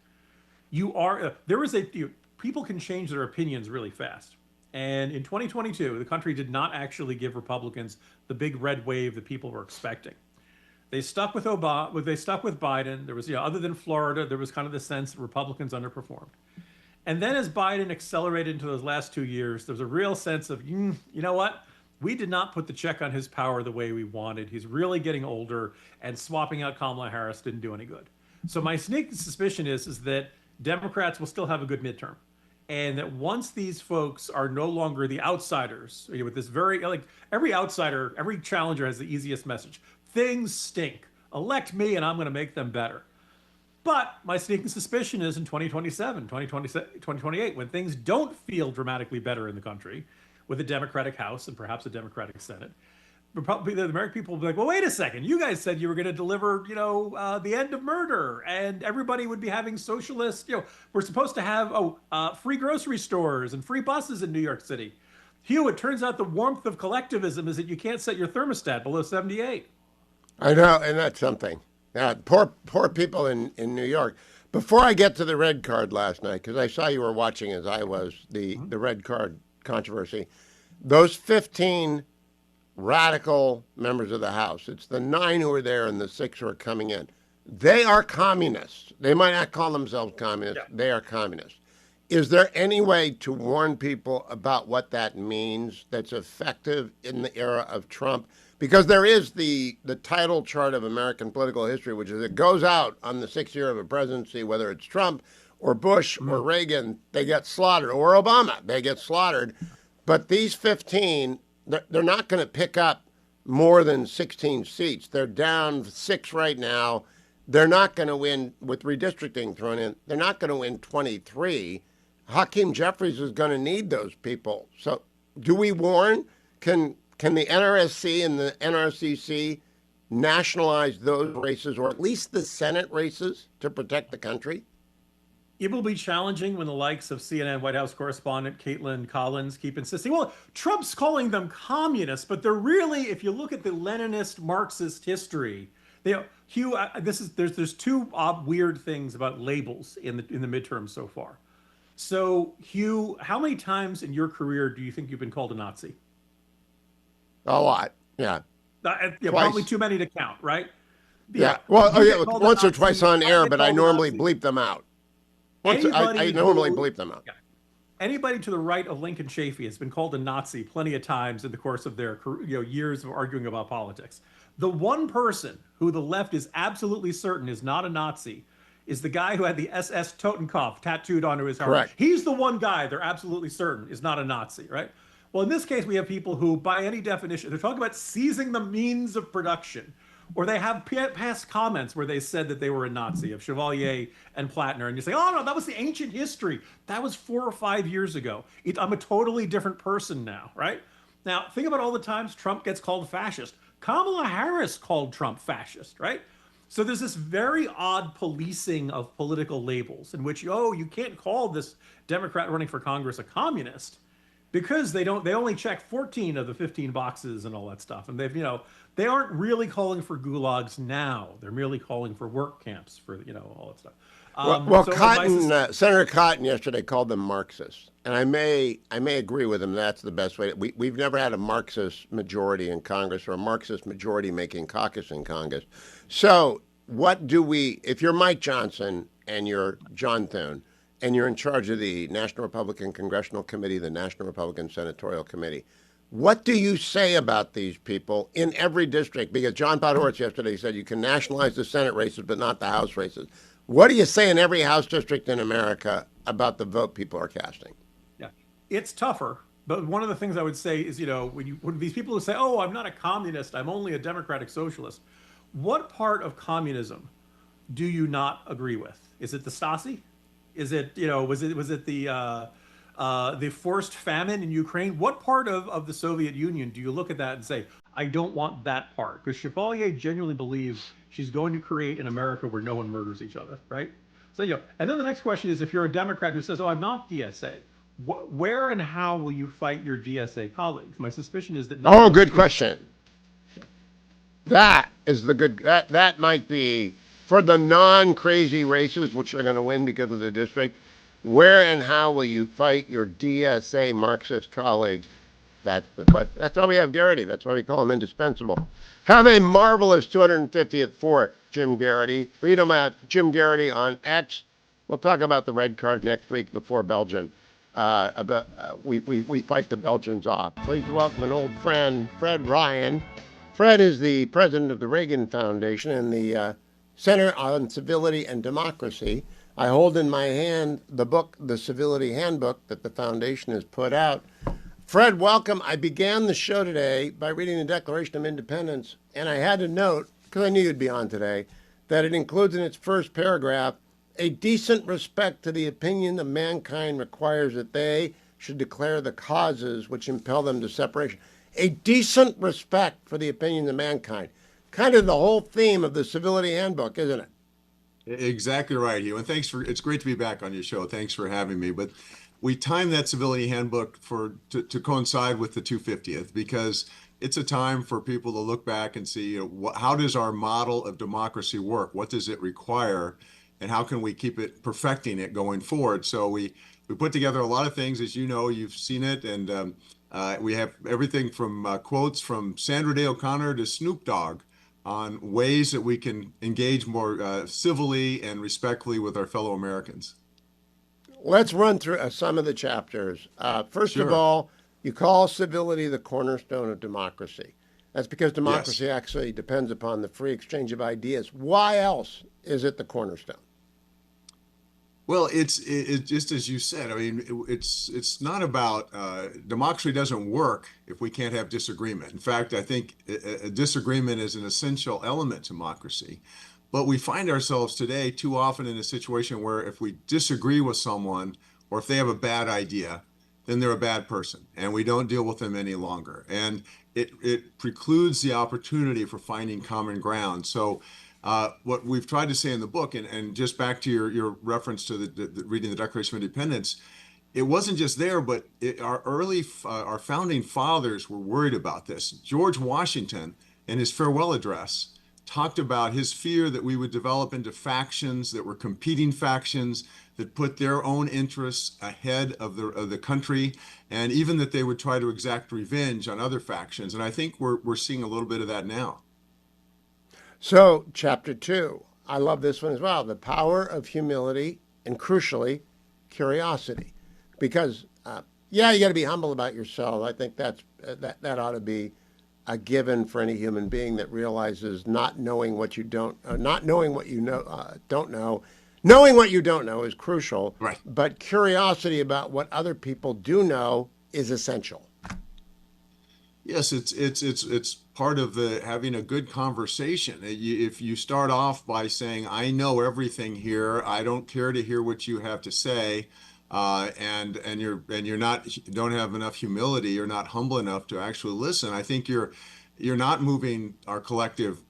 people can change their opinions really fast. And in 2022, the country did not actually give Republicans the big red wave that people were expecting. They stuck with Obama. They stuck with Biden. There was, other than Florida, there was kind of the sense that Republicans underperformed. And then as Biden accelerated into those last 2 years, there was a real sense of, you know what? We did not put the check on his power the way we wanted. He's really getting older, and swapping out Kamala Harris didn't do any good. So my sneaking suspicion is that Democrats will still have a good midterm. And that once these folks are no longer the outsiders, with this every outsider, every challenger has the easiest message. Things stink. Elect me and I'm going to make them better. But my sneaking suspicion is in 2027, 2028, when things don't feel dramatically better in the country with a Democratic House and perhaps a Democratic Senate, the American people will be like, well, wait a second. You guys said you were going to deliver, the end of murder, and everybody would be having socialist, we're supposed to have free grocery stores and free buses in New York City. Hugh, it turns out the warmth of collectivism is that you can't set your thermostat below 78. I know, and that's something. Poor people in New York. Before I get to the red card last night, because I saw you were watching as I was, the red card controversy, those 15 radical members of the House, it's the 9 who are there and the 6 who are coming in. They are communists. They might not call themselves communists. Yeah. They are communists. Is there any way to warn people about what that means that's effective in the era of Trump? Because there is the title chart of American political history, which is it goes out on the 6th year of a presidency, whether it's Trump or Bush or Reagan, they get slaughtered, or Obama, they get slaughtered. But these 15, they're not going to pick up more than 16 seats. They're down 6 right now. They're not going to win, with redistricting thrown in, they're not going to win 23. Hakeem Jeffries is going to need those people. So do we warn? Can the NRSC and the NRCC nationalize those races, or at least the Senate races, to protect the country? It will be challenging when the likes of CNN White House correspondent Caitlin Collins keep insisting, well, Trump's calling them communists, but they're really, if you look at the Leninist Marxist history, Hugh, there's 2 weird things about labels in the midterms so far. So, Hugh, how many times in your career do you think you've been called a Nazi? A lot, yeah. Probably too many to count, right? Yeah. Well, once or twice on air, but I normally bleep them out. I normally bleep them out. Yeah. Anybody to the right of Lincoln Chafee has been called a Nazi plenty of times in the course of their years of arguing about politics. The one person who the left is absolutely certain is not a Nazi is the guy who had the SS Totenkopf tattooed onto his arm. Correct. He's the one guy they're absolutely certain is not a Nazi, right? Well, in this case, we have people who, by any definition, they're talking about seizing the means of production. Or they have past comments where they said that they were a Nazi, of Chevalier and Plattner. And you say, oh, no, that was the ancient history. That was 4 or 5 years ago. I'm a totally different person now, right? Now, think about all the times Trump gets called fascist. Kamala Harris called Trump fascist, right? So there's this very odd policing of political labels in which, oh, you can't call this Democrat running for Congress a communist because they only check 14 of the 15 boxes and all that stuff. And they aren't really calling for gulags now. They're merely calling for work camps for, all that stuff. Senator Cotton yesterday called them Marxists, and I may agree with him. That's the best way. We've never had a Marxist majority in Congress or a Marxist majority making caucus in Congress. So what do we? If you're Mike Johnson and you're John Thune and you're in charge of the National Republican Congressional Committee, the National Republican Senatorial Committee, what do you say about these people in every district? Because John Podhoretz yesterday said you can nationalize the Senate races but not the House races. What do you say in every House district in America about the vote people are casting? Yeah, it's tougher. But one of the things I would say is, when these people who say, oh, I'm not a communist, I'm only a democratic socialist, what part of communism do you not agree with? Is it the Stasi? Is it, was it the forced famine in Ukraine? What part of the Soviet Union do you look at that and say, I don't want that part? Because Chevalier genuinely believes she's going to create an America where no one murders each other, right? So, and then the next question is, if you're a Democrat who says, oh, I'm not DSA, where and how will you fight your DSA colleagues? My suspicion is that... Oh, good question. That is that might be, for the non-crazy races, which are going to win because of the district, where and how will you fight your DSA Marxist colleagues? That's why we have Garrity. That's why we call him indispensable. Have a marvelous 250th Fort, Jim Garrity. Read him at Jim Garrity on X. We'll talk about the red card next week before Belgium. We fight the Belgians off. Please welcome an old friend, Fred Ryan. Fred is the president of the Reagan Foundation and the Center on Civility and Democracy. I hold in my hand the book, the Civility Handbook, that the foundation has put out. Fred, welcome. I began the show today by reading the Declaration of Independence, and I had to note, because I knew you'd be on today, that it includes in its first paragraph, a decent respect to the opinion of mankind requires that they should declare the causes which impel them to separation. A decent respect for the opinion of mankind. Kind of the whole theme of the Civility Handbook, isn't it? Exactly right, Hugh. And it's great to be back on your show. Thanks for having me. But we timed that Civility Handbook to coincide with the 250th because it's a time for people to look back and see how does our model of democracy work? What does it require? And how can we keep perfecting it going forward? So we put together a lot of things, as you know, you've seen it, and we have everything from quotes from Sandra Day O'Connor to Snoop Dogg on ways that we can engage more civilly and respectfully with our fellow Americans. Let's run through some of the chapters. First of all, you call civility the cornerstone of democracy. That's because democracy actually depends upon the free exchange of ideas. Why else is it the cornerstone? Well, it's just as you said. I mean, it's not about democracy doesn't work if we can't have disagreement. In fact, I think a disagreement is an essential element to democracy. But we find ourselves today too often in a situation where if we disagree with someone or if they have a bad idea, then they're a bad person and we don't deal with them any longer. And it precludes the opportunity for finding common ground. So what we've tried to say in the book, and just back to your reference to the reading the Declaration of Independence, it wasn't just there, but our founding fathers were worried about this. George Washington, in his farewell address, talked about his fear that we would develop into factions that were competing factions that put their own interests ahead of the country, and even that they would try to exact revenge on other factions. And I think we're seeing a little bit of that now. So, chapter 2, I love this one as well. The power of humility and, crucially, curiosity. Because, you got to be humble about yourself. I think that ought to be a given for any human being that realizes not knowing what you don't know Knowing what you don't know is crucial, Right. but curiosity about what other people do know is essential. Yes, it's part of the having a good conversation. If you start off by saying, "I know everything here. I don't care to hear what you have to say," and you're not don't have enough humility, you're not humble enough to actually listen. I think you're not moving our collective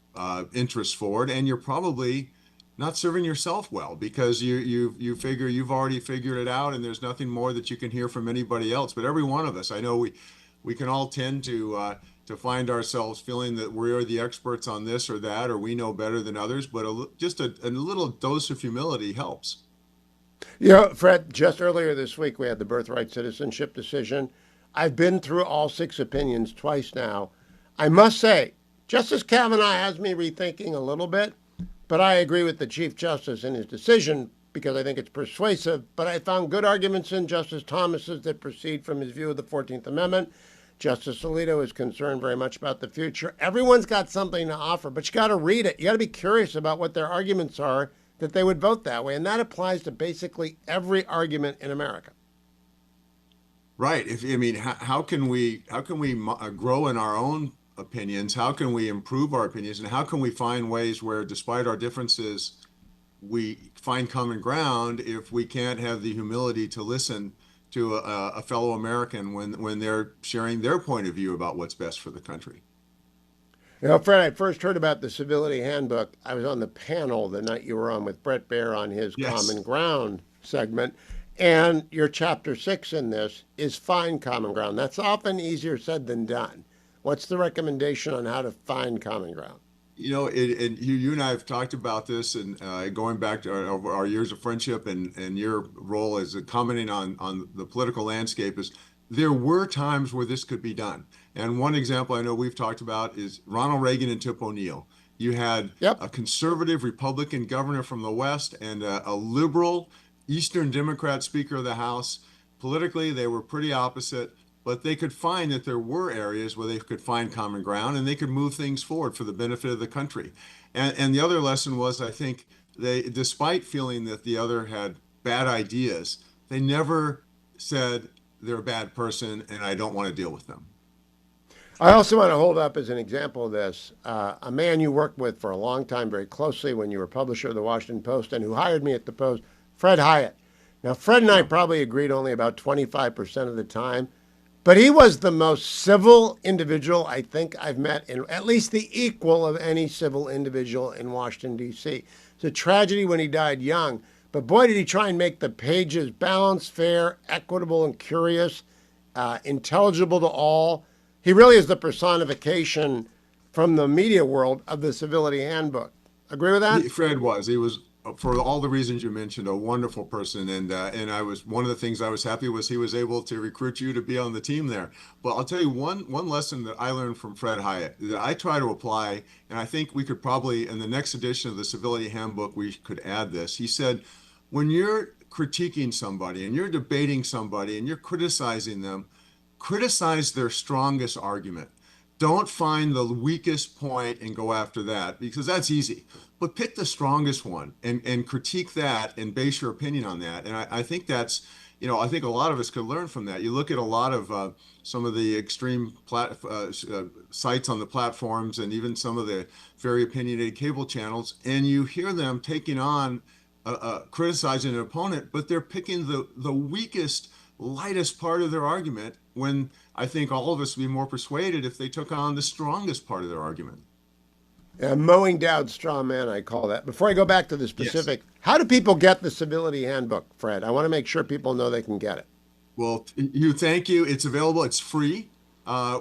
interests forward, and you're probably not serving yourself well because you figure you've already figured it out, and there's nothing more that you can hear from anybody else. But every one of us, I know we can all tend to find ourselves feeling that we're the experts on this or that, or we know better than others. But just a little dose of humility helps. You know, Fred, just earlier this week we had the birthright citizenship decision. I've been through all six opinions twice now. I must say, Justice Kavanaugh has me rethinking a little bit, but I agree with the Chief Justice in his decision because I think it's persuasive. But I found good arguments in Justice Thomas's that proceed from his view of the 14th Amendment. Justice Alito is concerned very much about the future. Everyone's got something to offer, but you got to read it. You got to be curious about what their arguments are that they would vote that way. And that applies to basically every argument in America. Right. I mean, how can we grow in our own opinions? How can we improve our opinions? And how can we find ways where, despite our differences, we find common ground if we can't have the humility to listen to a fellow American when they're sharing their point of view about what's best for the country? You know, Fred, I first heard about the Civility Handbook. I was on the panel the night you were on with Brett Baer on his Yes. Common Ground segment. And your chapter 6 in this is find common ground. That's often easier said than done. What's the recommendation on how to find common ground? You know, and you and I have talked about this, and going back to our years of friendship and your role as commenting on the political landscape is there were times where this could be done. And one example I know we've talked about is Ronald Reagan and Tip O'Neill. You had Yep. a conservative Republican governor from the West and a liberal Eastern Democrat Speaker of the House. Politically, they were pretty opposite, but they could find that there were areas where they could find common ground and they could move things forward for the benefit of the country. And the other lesson was, I think, they, despite feeling that the other had bad ideas, they never said they're a bad person and I don't want to deal with them. I also want to hold up as an example of this a man you worked with for a long time very closely when you were publisher of the Washington Post and who hired me at the Post, Fred Hyatt. Now, Fred and I probably agreed only about 25% of the time, but he was the most civil individual I think I've met, in at least the equal of any civil individual in Washington, D.C. It's a tragedy when he died young, but boy, did he try and make the pages balanced, fair, equitable, and curious, intelligible to all. He really is the personification from the media world of the Civility Handbook. Agree with that? Fred was. He was, for all the reasons you mentioned, a wonderful person. And I was, one of the things I was happy was he was able to recruit you to be on the team there. But I'll tell you one lesson that I learned from Fred Hyatt that I try to apply, and I think we could probably, in the next edition of the Civility Handbook, we could add this. He said, when you're critiquing somebody and you're debating somebody and you're criticizing them, criticize their strongest argument. Don't find the weakest point and go after that because that's easy. But pick the strongest one and critique that and base your opinion on that. And I think that's, I think a lot of us could learn from that. You look at a lot of some of the extreme sites on the platforms and even some of the very opinionated cable channels, and you hear them taking on, criticizing an opponent, but they're picking the weakest, lightest part of their argument when I think all of us would be more persuaded if they took on the strongest part of their argument. Mowing down straw man, I call that. Before I go back to the specific, How do people get the Civility Handbook, Fred? I want to make sure people know they can get it. Well, thank you. It's available. It's free.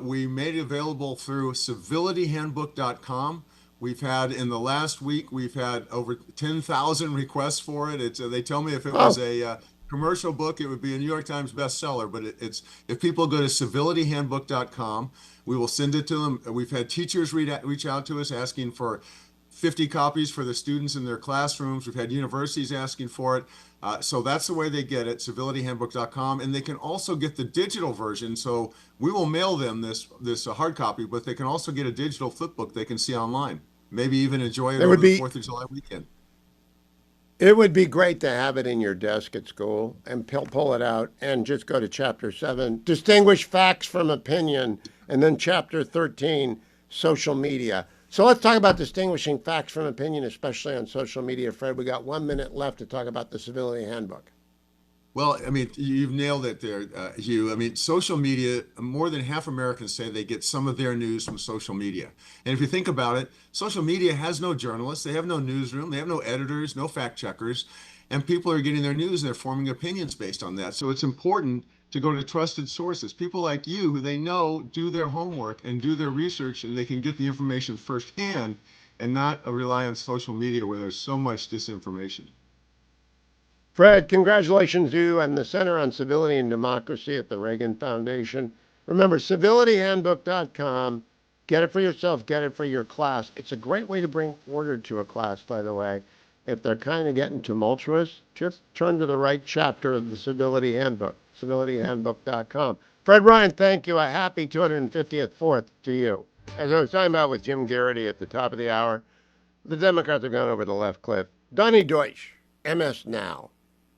We made it available through civilityhandbook.com. We've had, in the last week, we've had over 10,000 requests for it. They tell me if it was a commercial book, it would be a New York Times bestseller, but it's if people go to civilityhandbook.com, we will send it to them. We've had teachers reach out to us asking for 50 copies for the students in their classrooms. We've had universities asking for it. So that's the way they get it, civilityhandbook.com. And they can also get the digital version. So we will mail them this hard copy, but they can also get a digital flip book they can see online. Maybe even enjoy it over the 4th of July weekend. It would be great to have it in your desk at school and pull it out and just go to Chapter 7, distinguish facts from opinion, and then Chapter 13, social media. So let's talk about distinguishing facts from opinion, especially on social media. Fred, we got 1 minute left to talk about the Civility Handbook. Well, I mean, you've nailed it there, Hugh. I mean, social media, more than half Americans say they get some of their news from social media. And if you think about it, social media has no journalists, they have no newsroom, they have no editors, no fact checkers, and people are getting their news and they're forming opinions based on that. So it's important to go to trusted sources, people like you who they know do their homework and do their research, and they can get the information firsthand and not rely on social media where there's so much disinformation. Fred, congratulations to you and the Center on Civility and Democracy at the Reagan Foundation. Remember, civilityhandbook.com. Get it for yourself, get it for your class. It's a great way to bring order to a class, by the way. If they're kind of getting tumultuous, just turn to the right chapter of the Civility Handbook, civilityhandbook.com. Fred Ryan, thank you. A happy 250th Fourth to you. As I was talking about with Jim Garrity at the top of the hour, the Democrats have gone over the left cliff. Donnie Deutsch, MS Now.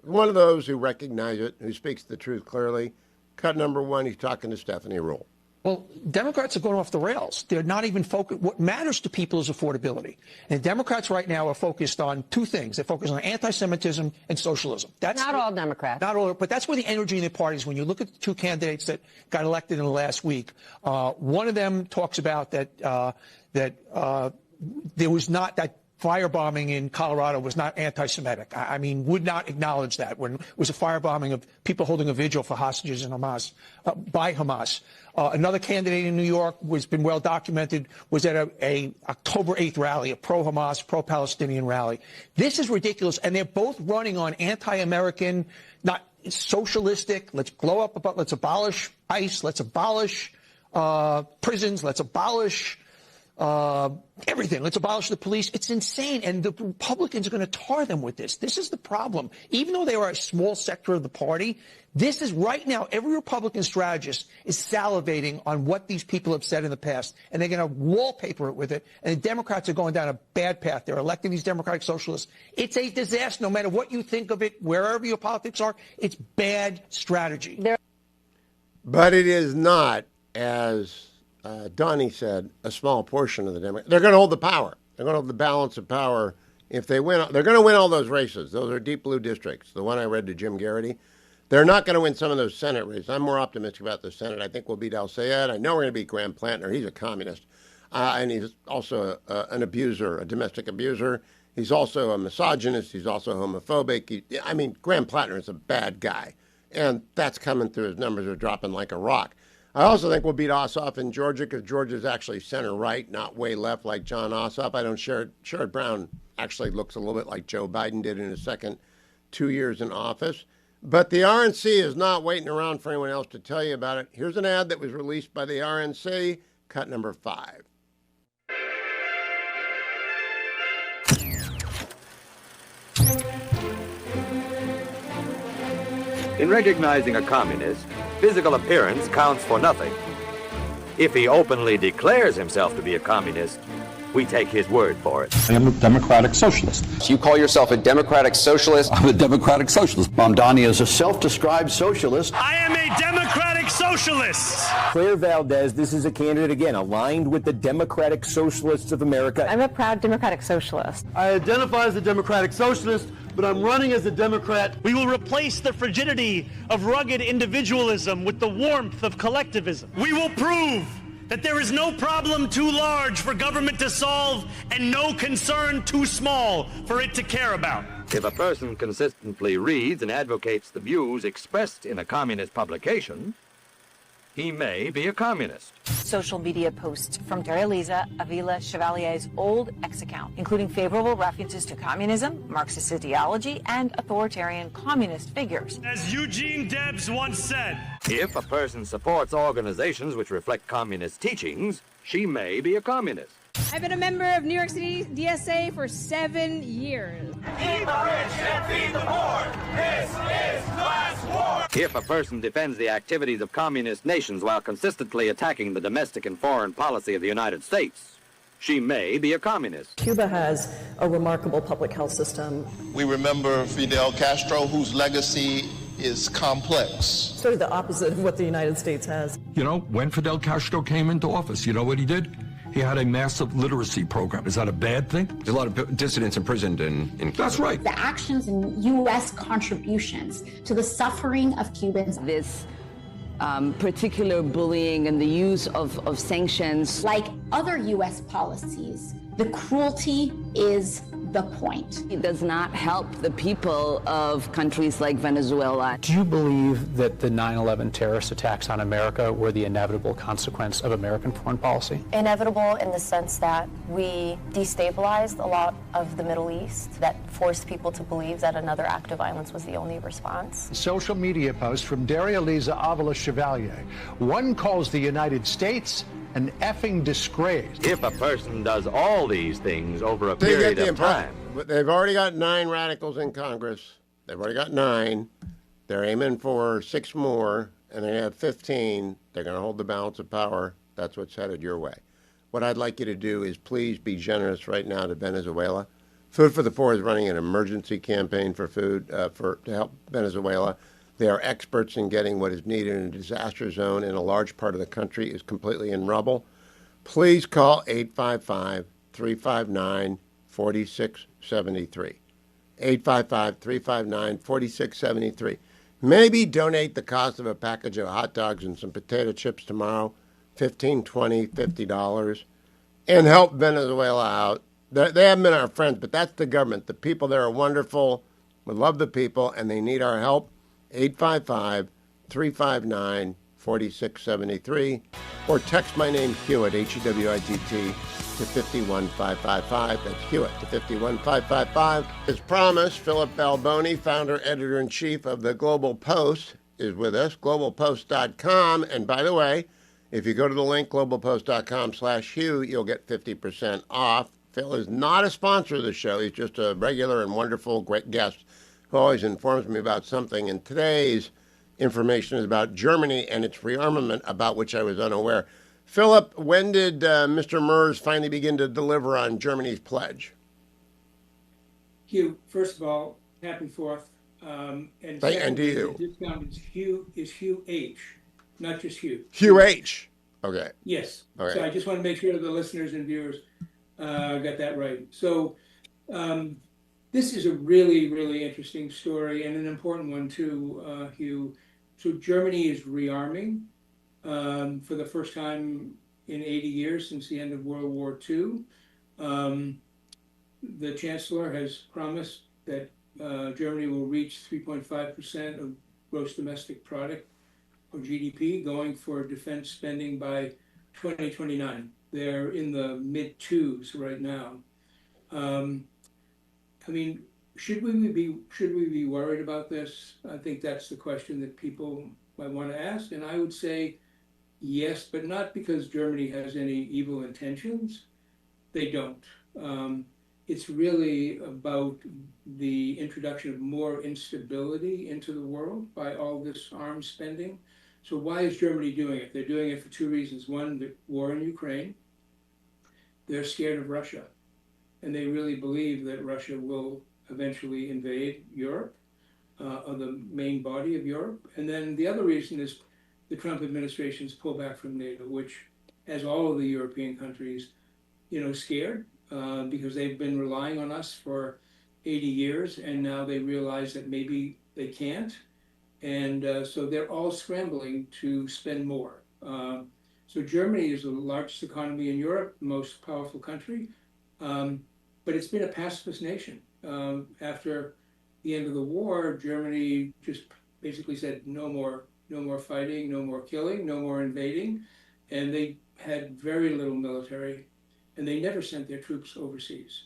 One of those who recognize it, who speaks the truth clearly. Cut number one, he's talking to Stephanie Ruhle. Well, Democrats are going off the rails. They're not even focused. What matters to people is affordability. And Democrats right now are focused on two things. They're focused on anti-Semitism and socialism. That's not all Democrats. Not all, but that's where the energy in their parties, when you look at the two candidates that got elected in the last week, one of them talks about that there was not that firebombing in Colorado was not anti-Semitic. I mean, would not acknowledge that when it was a firebombing of people holding a vigil for hostages in Hamas, by Hamas. Another candidate in New York was been well documented, was at a October 8th rally, a pro-Hamas, pro-Palestinian rally. This is ridiculous, and they're both running on anti-American, not socialistic, let's abolish ICE, let's abolish prisons, let's abolish everything. Let's abolish the police. It's insane. And the Republicans are going to tar them with this. This is the problem. Even though they are a small sector of the party, this is right now, every Republican strategist is salivating on what these people have said in the past. And they're going to wallpaper it with it. And the Democrats are going down a bad path. They're electing these Democratic socialists. It's a disaster. No matter what you think of it, wherever your politics are, it's bad strategy. But it is not, as Donnie said, a small portion of the Democrats. They're going to hold the power. They're going to hold the balance of power. If they win, they're going to win all those races. Those are deep blue districts. The one I read to Jim Garrity. They're not going to win some of those Senate races. I'm more optimistic about the Senate. I think we'll beat Al-Sayed. I know we're going to beat Graham Plantner. He's a communist. And he's also an abuser, a domestic abuser. He's also a misogynist. He's also homophobic. Graham Plantner is a bad guy. And that's coming through. His numbers are dropping like a rock. I also think we'll beat Ossoff in Georgia because Georgia's actually center-right, not way left like John Ossoff. I don't Sherrod Brown actually looks a little bit like Joe Biden did in his second 2 years in office. But the RNC is not waiting around for anyone else to tell you about it. Here's an ad that was released by the RNC, cut number 5. In recognizing a communist, physical appearance counts for nothing. If he openly declares himself to be a communist, we take his word for it. I am a democratic socialist. You call yourself a democratic socialist? I'm a democratic socialist. Mamdani is a self-described socialist. I am a democratic socialist. Claire Valdez, this is a candidate, again, aligned with the Democratic Socialists of America. I'm a proud democratic socialist. I identify as a democratic socialist, but I'm running as a Democrat. We will replace the frigidity of rugged individualism with the warmth of collectivism. We will prove that there is no problem too large for government to solve and no concern too small for it to care about. If a person consistently reads and advocates the views expressed in a communist publication, he may be a communist. Social media posts from Teresa Avila Chevalier's old X account, including favorable references to communism, Marxist ideology, and authoritarian communist figures. As Eugene Debs once said, if a person supports organizations which reflect communist teachings, she may be a communist. I've been a member of New York City DSA for 7 years. Feed the rich and feed the poor. This is class war. If a person defends the activities of communist nations while consistently attacking the domestic and foreign policy of the United States, she may be a communist. Cuba has a remarkable public health system. We remember Fidel Castro, whose legacy is complex. Sort of the opposite of what the United States has. You know, when Fidel Castro came into office, you know what he did? He had a massive literacy program. Is that a bad thing? There's a lot of dissidents imprisoned in Cuba. That's right. The actions and U.S. contributions to the suffering of Cubans. This particular bullying and the use of sanctions. Like other U.S. policies, the cruelty is the point. It does not help the people of countries like Venezuela. Do you believe that the 9/11 terrorist attacks on America were the inevitable consequence of American foreign policy? Inevitable in the sense that we destabilized a lot of the Middle East, that forced people to believe that another act of violence was the only response. Social media post from Daria Lisa Avila Chevalier. One calls the United States an effing disgrace. If a person does all these things over a period of time. But they've already got 9 radicals in Congress. They've already got 9. They're aiming for 6 more, and they have 15. They're going to hold the balance of power. That's what's headed your way. What I'd like you to do is please be generous right now to Venezuela. Food for the Poor is running an emergency campaign for food to help Venezuela. They are experts in getting what is needed in a disaster zone in a large part of the country is completely in rubble. Please call 855-359-4673. 855-359-4673. Maybe donate the cost of a package of hot dogs and some potato chips tomorrow, $15, $20, $50, and help Venezuela out. They haven't been our friends, but that's the government. The people there are wonderful. We love the people, and they need our help. 855-359-4673, or text my name, Hewitt, H-E-W-I-T-T, to 51555. That's Hewitt to 51555. As promised, Philip Balboni, founder, editor-in-chief of the Global Post, is with us, globalpost.com. And by the way, if you go to the link, globalpost.com/Hugh, you'll get 50% off. Phil is not a sponsor of the show. He's just a regular and wonderful, great guest who always informs me about something. And today's information is about Germany and its rearmament, about which I was unaware. Philip, when did Mr. Merz finally begin to deliver on Germany's pledge? Hugh, first of all, happy 4th. And to you. The discount is Hugh H, not just Hugh. Hugh H. Okay. Yes. Okay. So I just want to make sure the listeners and viewers got that right. So this is a really, really interesting story and an important one too, Hugh. So Germany is rearming for the first time in 80 years since the end of World War II. The Chancellor has promised that Germany will reach 3.5% of gross domestic product, or GDP, going for defense spending by 2029. They're in the mid-2s right now. I mean, should we be worried about this? I think that's the question that people might want to ask. And I would say yes, but not because Germany has any evil intentions. They don't. It's really about the introduction of more instability into the world by all this arms spending. So why is Germany doing it? They're doing it for 2 reasons. One, the war in Ukraine. They're scared of Russia. And they really believe that Russia will eventually invade Europe, or the main body of Europe. And then the other reason is the Trump administration's pullback from NATO, which has all of the European countries, scared because they've been relying on us for 80 years, and now they realize that maybe they can't. And so they're all scrambling to spend more. So Germany is the largest economy in Europe, the most powerful country. But it's been a pacifist nation. After the end of the war, Germany just basically said no more fighting, no more killing, no more invading, and they had very little military, and they never sent their troops overseas.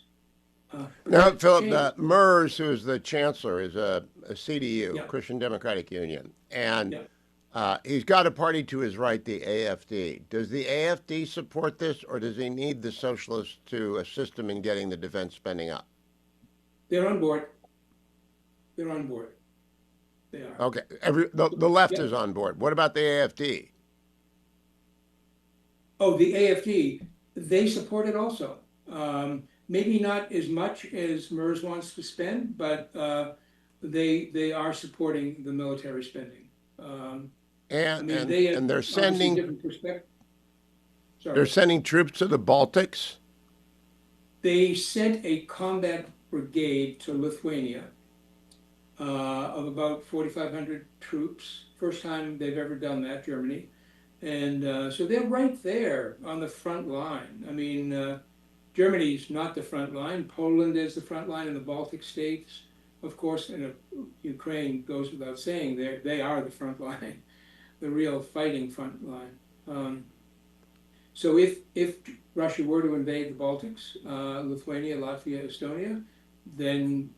Now, Philip, Merz, who is the chancellor, is a CDU, Yeah. Christian Democratic Union, and Yeah. he's got a party to his right, the AfD. Does the AfD support this, or does he need the socialists to assist him in getting the defense spending up? They're on board. They're on board. They are. Okay, the left Yeah. is on board. What about the AfD? Oh, the AfD. they support it also. Maybe not as much as MERS wants to spend, but they are supporting the military spending. And I mean, they have and they're obviously sending different perspectives. they're sending troops to the Baltics. They sent a combat brigade to Lithuania of about 4,500 troops. First time they've ever done that, Germany. And so they're right there on the front line. I mean, Germany's not the front line. Poland is the front line, and the Baltic states, of course, and Ukraine goes without saying, they are the front line, the real fighting front line. So if Russia were to invade the Baltics, Lithuania, Latvia, Estonia, then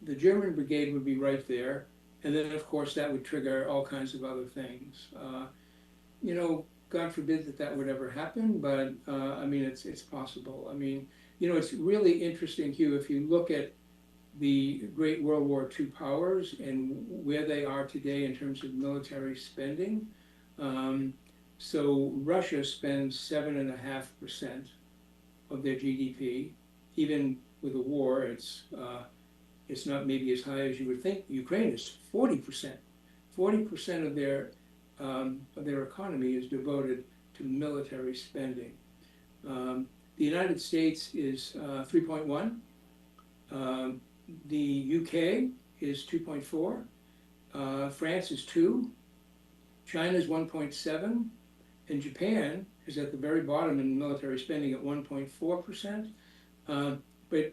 the German brigade would be right there. And then, of course, that would trigger all kinds of other things. You know, God forbid that would ever happen, but I mean, it's possible. I mean, you know, it's really interesting, Hugh, if you look at the great World War II powers and where they are today in terms of military spending. So Russia spends 7.5% of their GDP. Even with a war, it's not maybe as high as you would think. Ukraine is 40%. 40% of their economy is devoted to military spending. The United States is 3.1. The UK is 2.4. France is 2. China is 1.7. And Japan is at the very bottom in military spending at 1.4%. But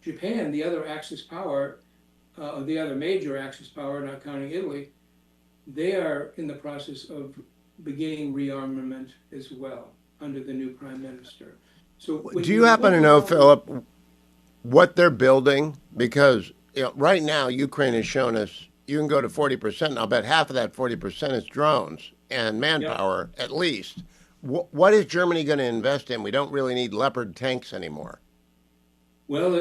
Japan, the other Axis power, the other major Axis power, not counting Italy, they are in the process of beginning rearmament as well under the new prime minister. So, do you happen to know, Philip, what they're building? Because right now, Ukraine has shown us you can go to 40%. And I'll bet half of that 40% is drones and manpower, at least. What is Germany going to invest in? We don't really need Leopard tanks anymore. Well,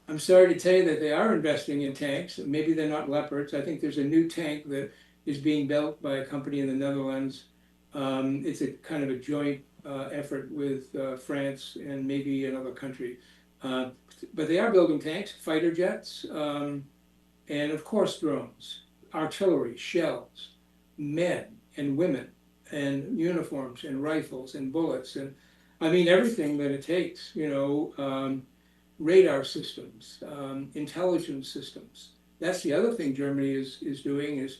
I'm sorry to tell you that they are investing in tanks. Maybe they're not Leopards. I think there's a new tank that is being built by a company in the Netherlands. It's a kind of a joint effort with France and maybe another country. But they are building tanks, fighter jets, and of course drones, artillery, shells, men and women, and uniforms and rifles and bullets, and I mean everything that it takes, you know, radar systems, intelligence systems. That's the other thing Germany is doing, is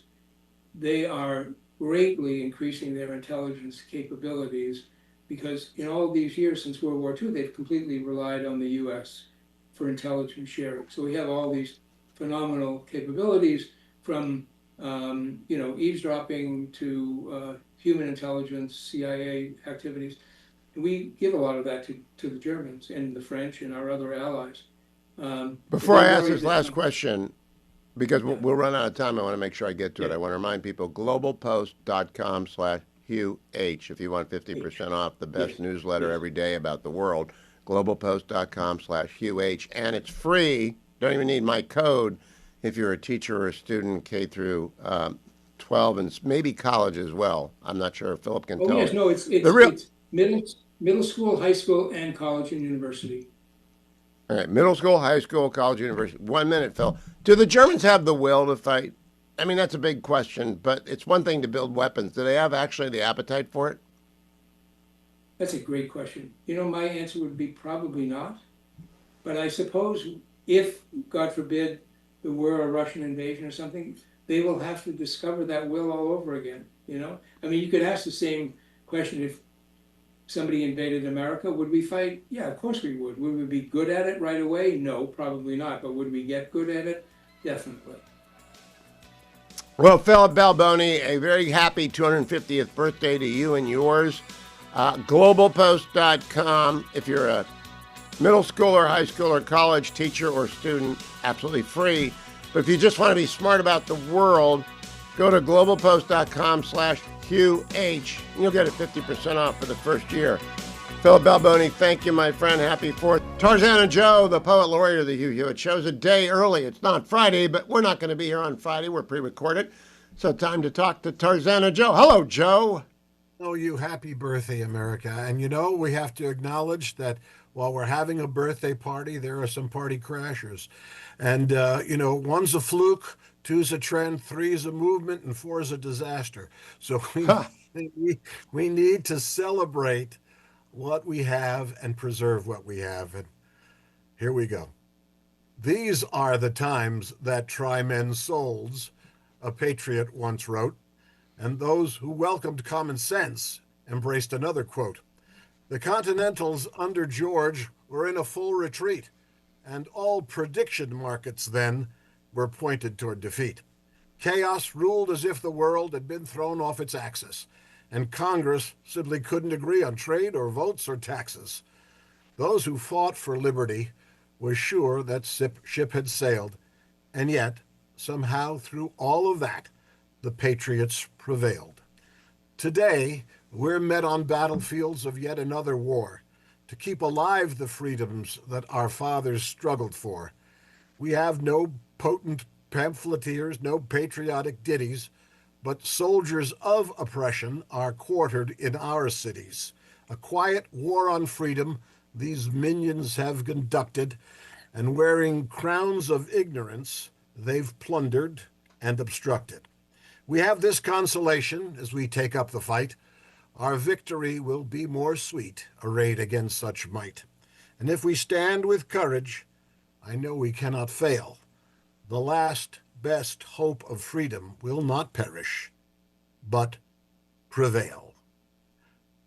they are greatly increasing their intelligence capabilities, because in all these years since World War II, they've completely relied on the US for intelligence sharing. So we have all these phenomenal capabilities from you know, eavesdropping to human intelligence, CIA activities. And we give a lot of that to the Germans and the French and our other allies. Before I ask this last question, because we'll run out of time, I want to make sure I get to it. I want to remind people, globalpost.com/Hugh H. if you want 50% off the best newsletter every day about the world, globalpost.com/Hugh H. And it's free. Don't even need my code if you're a teacher or a student K through 12 and maybe college as well. I'm not sure if Philip can tell. Yes, no, it's middle school, high school, and college and university. All right, middle school, high school, college, university. 1 minute, Phil. Do the Germans have the will to fight? I mean, that's a big question, but it's one thing to build weapons. Do they have actually the appetite for it? That's a great question. You know, my answer would be probably not. But I suppose if, God forbid, there were a Russian invasion or something, they will have to discover that will all over again, you know? I mean, you could ask the same question if somebody invaded America. Would we fight? Yeah, of course we would. Would we be good at it right away? No, probably not. But would we get good at it? Definitely. Well, Philip Balboni, a very happy 250th birthday to you and yours. Globalpost.com. If you're a middle schooler, high schooler, college teacher, or student, absolutely free. But if you just want to be smart about the world, go to globalpost.com/Hugh H. and you'll get it 50% off for the first year. Philip Balboni, thank you, my friend. Happy 4th. Tarzana Joe, the poet laureate of the Hugh Hewitt Show's a day early. It's not Friday, but we're not going to be here on Friday. We're pre-recorded. So time to talk to Tarzana Joe. Hello, Joe. Oh, you happy birthday, America. And we have to acknowledge that while we're having a birthday party, there are some party crashers. And, one's a fluke, two's a trend, three's a movement, and four's a disaster. So we need to celebrate what we have and preserve what we have. And here we go. These are the times that try men's souls, a patriot once wrote. And those who welcomed common sense embraced another quote. The Continentals under George were in a full retreat, and all prediction markets then were pointed toward defeat. Chaos ruled as if the world had been thrown off its axis, and Congress simply couldn't agree on trade or votes or taxes. Those who fought for liberty were sure that ship had sailed, and yet, somehow through all of that, the patriots prevailed. Today, we're met on battlefields of yet another war to keep alive the freedoms that our fathers struggled for. We have no potent pamphleteers, no patriotic ditties, but soldiers of oppression are quartered in our cities. A quiet war on freedom these minions have conducted, and wearing crowns of ignorance, they've plundered and obstructed. We have this consolation as we take up the fight. Our victory will be more sweet, arrayed against such might. And if we stand with courage, I know we cannot fail. The last best hope of freedom will not perish, but prevail.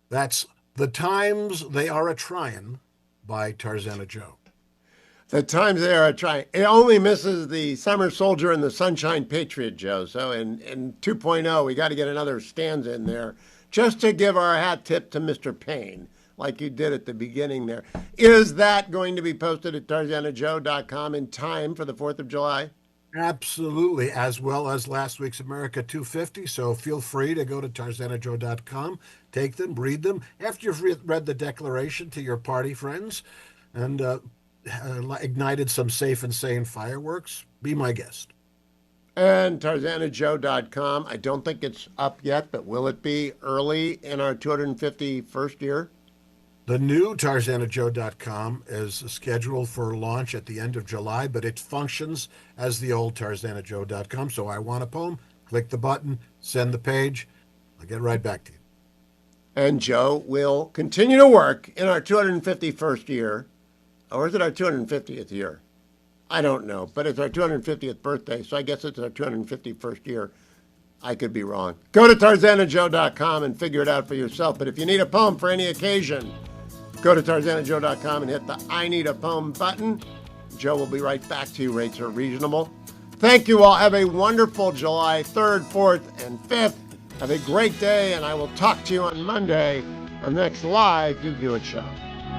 That's The Times They Are A-Tryin' by Tarzana Joe. The times they are trying. It only misses the Summer Soldier and the Sunshine Patriot, Joe. So in 2.0, we got to get another stanza in there just to give our hat tip to Mr. Payne, like you did at the beginning there. Is that going to be posted at tarzanajoe.com in time for the 4th of July? Absolutely, as well as last week's America 250. So feel free to go to tarzanajoe.com, take them, read them. After you've read the Declaration to your party friends and ignited some safe and sane fireworks, be my guest. And tarzanajoe.com. I don't think it's up yet, but will it be early in our 251st year? The new tarzanajoe.com is scheduled for launch at the end of July, but it functions as the old tarzanajoe.com. So I want a poem, click the button, send the page. I'll get right back to you. And Joe will continue to work in our 251st year. Or is it our 250th year? I don't know, but it's our 250th birthday, so I guess it's our 251st year. I could be wrong. Go to tarzanajoe.com and figure it out for yourself. But if you need a poem for any occasion, go to tarzanajoe.com and hit the I Need a Poem button. Joe will be right back to you. Rates are reasonable. Thank you all. Have a wonderful July 3rd, 4th, and 5th. Have a great day, and I will talk to you on Monday on the next live Hugh Hewitt Show.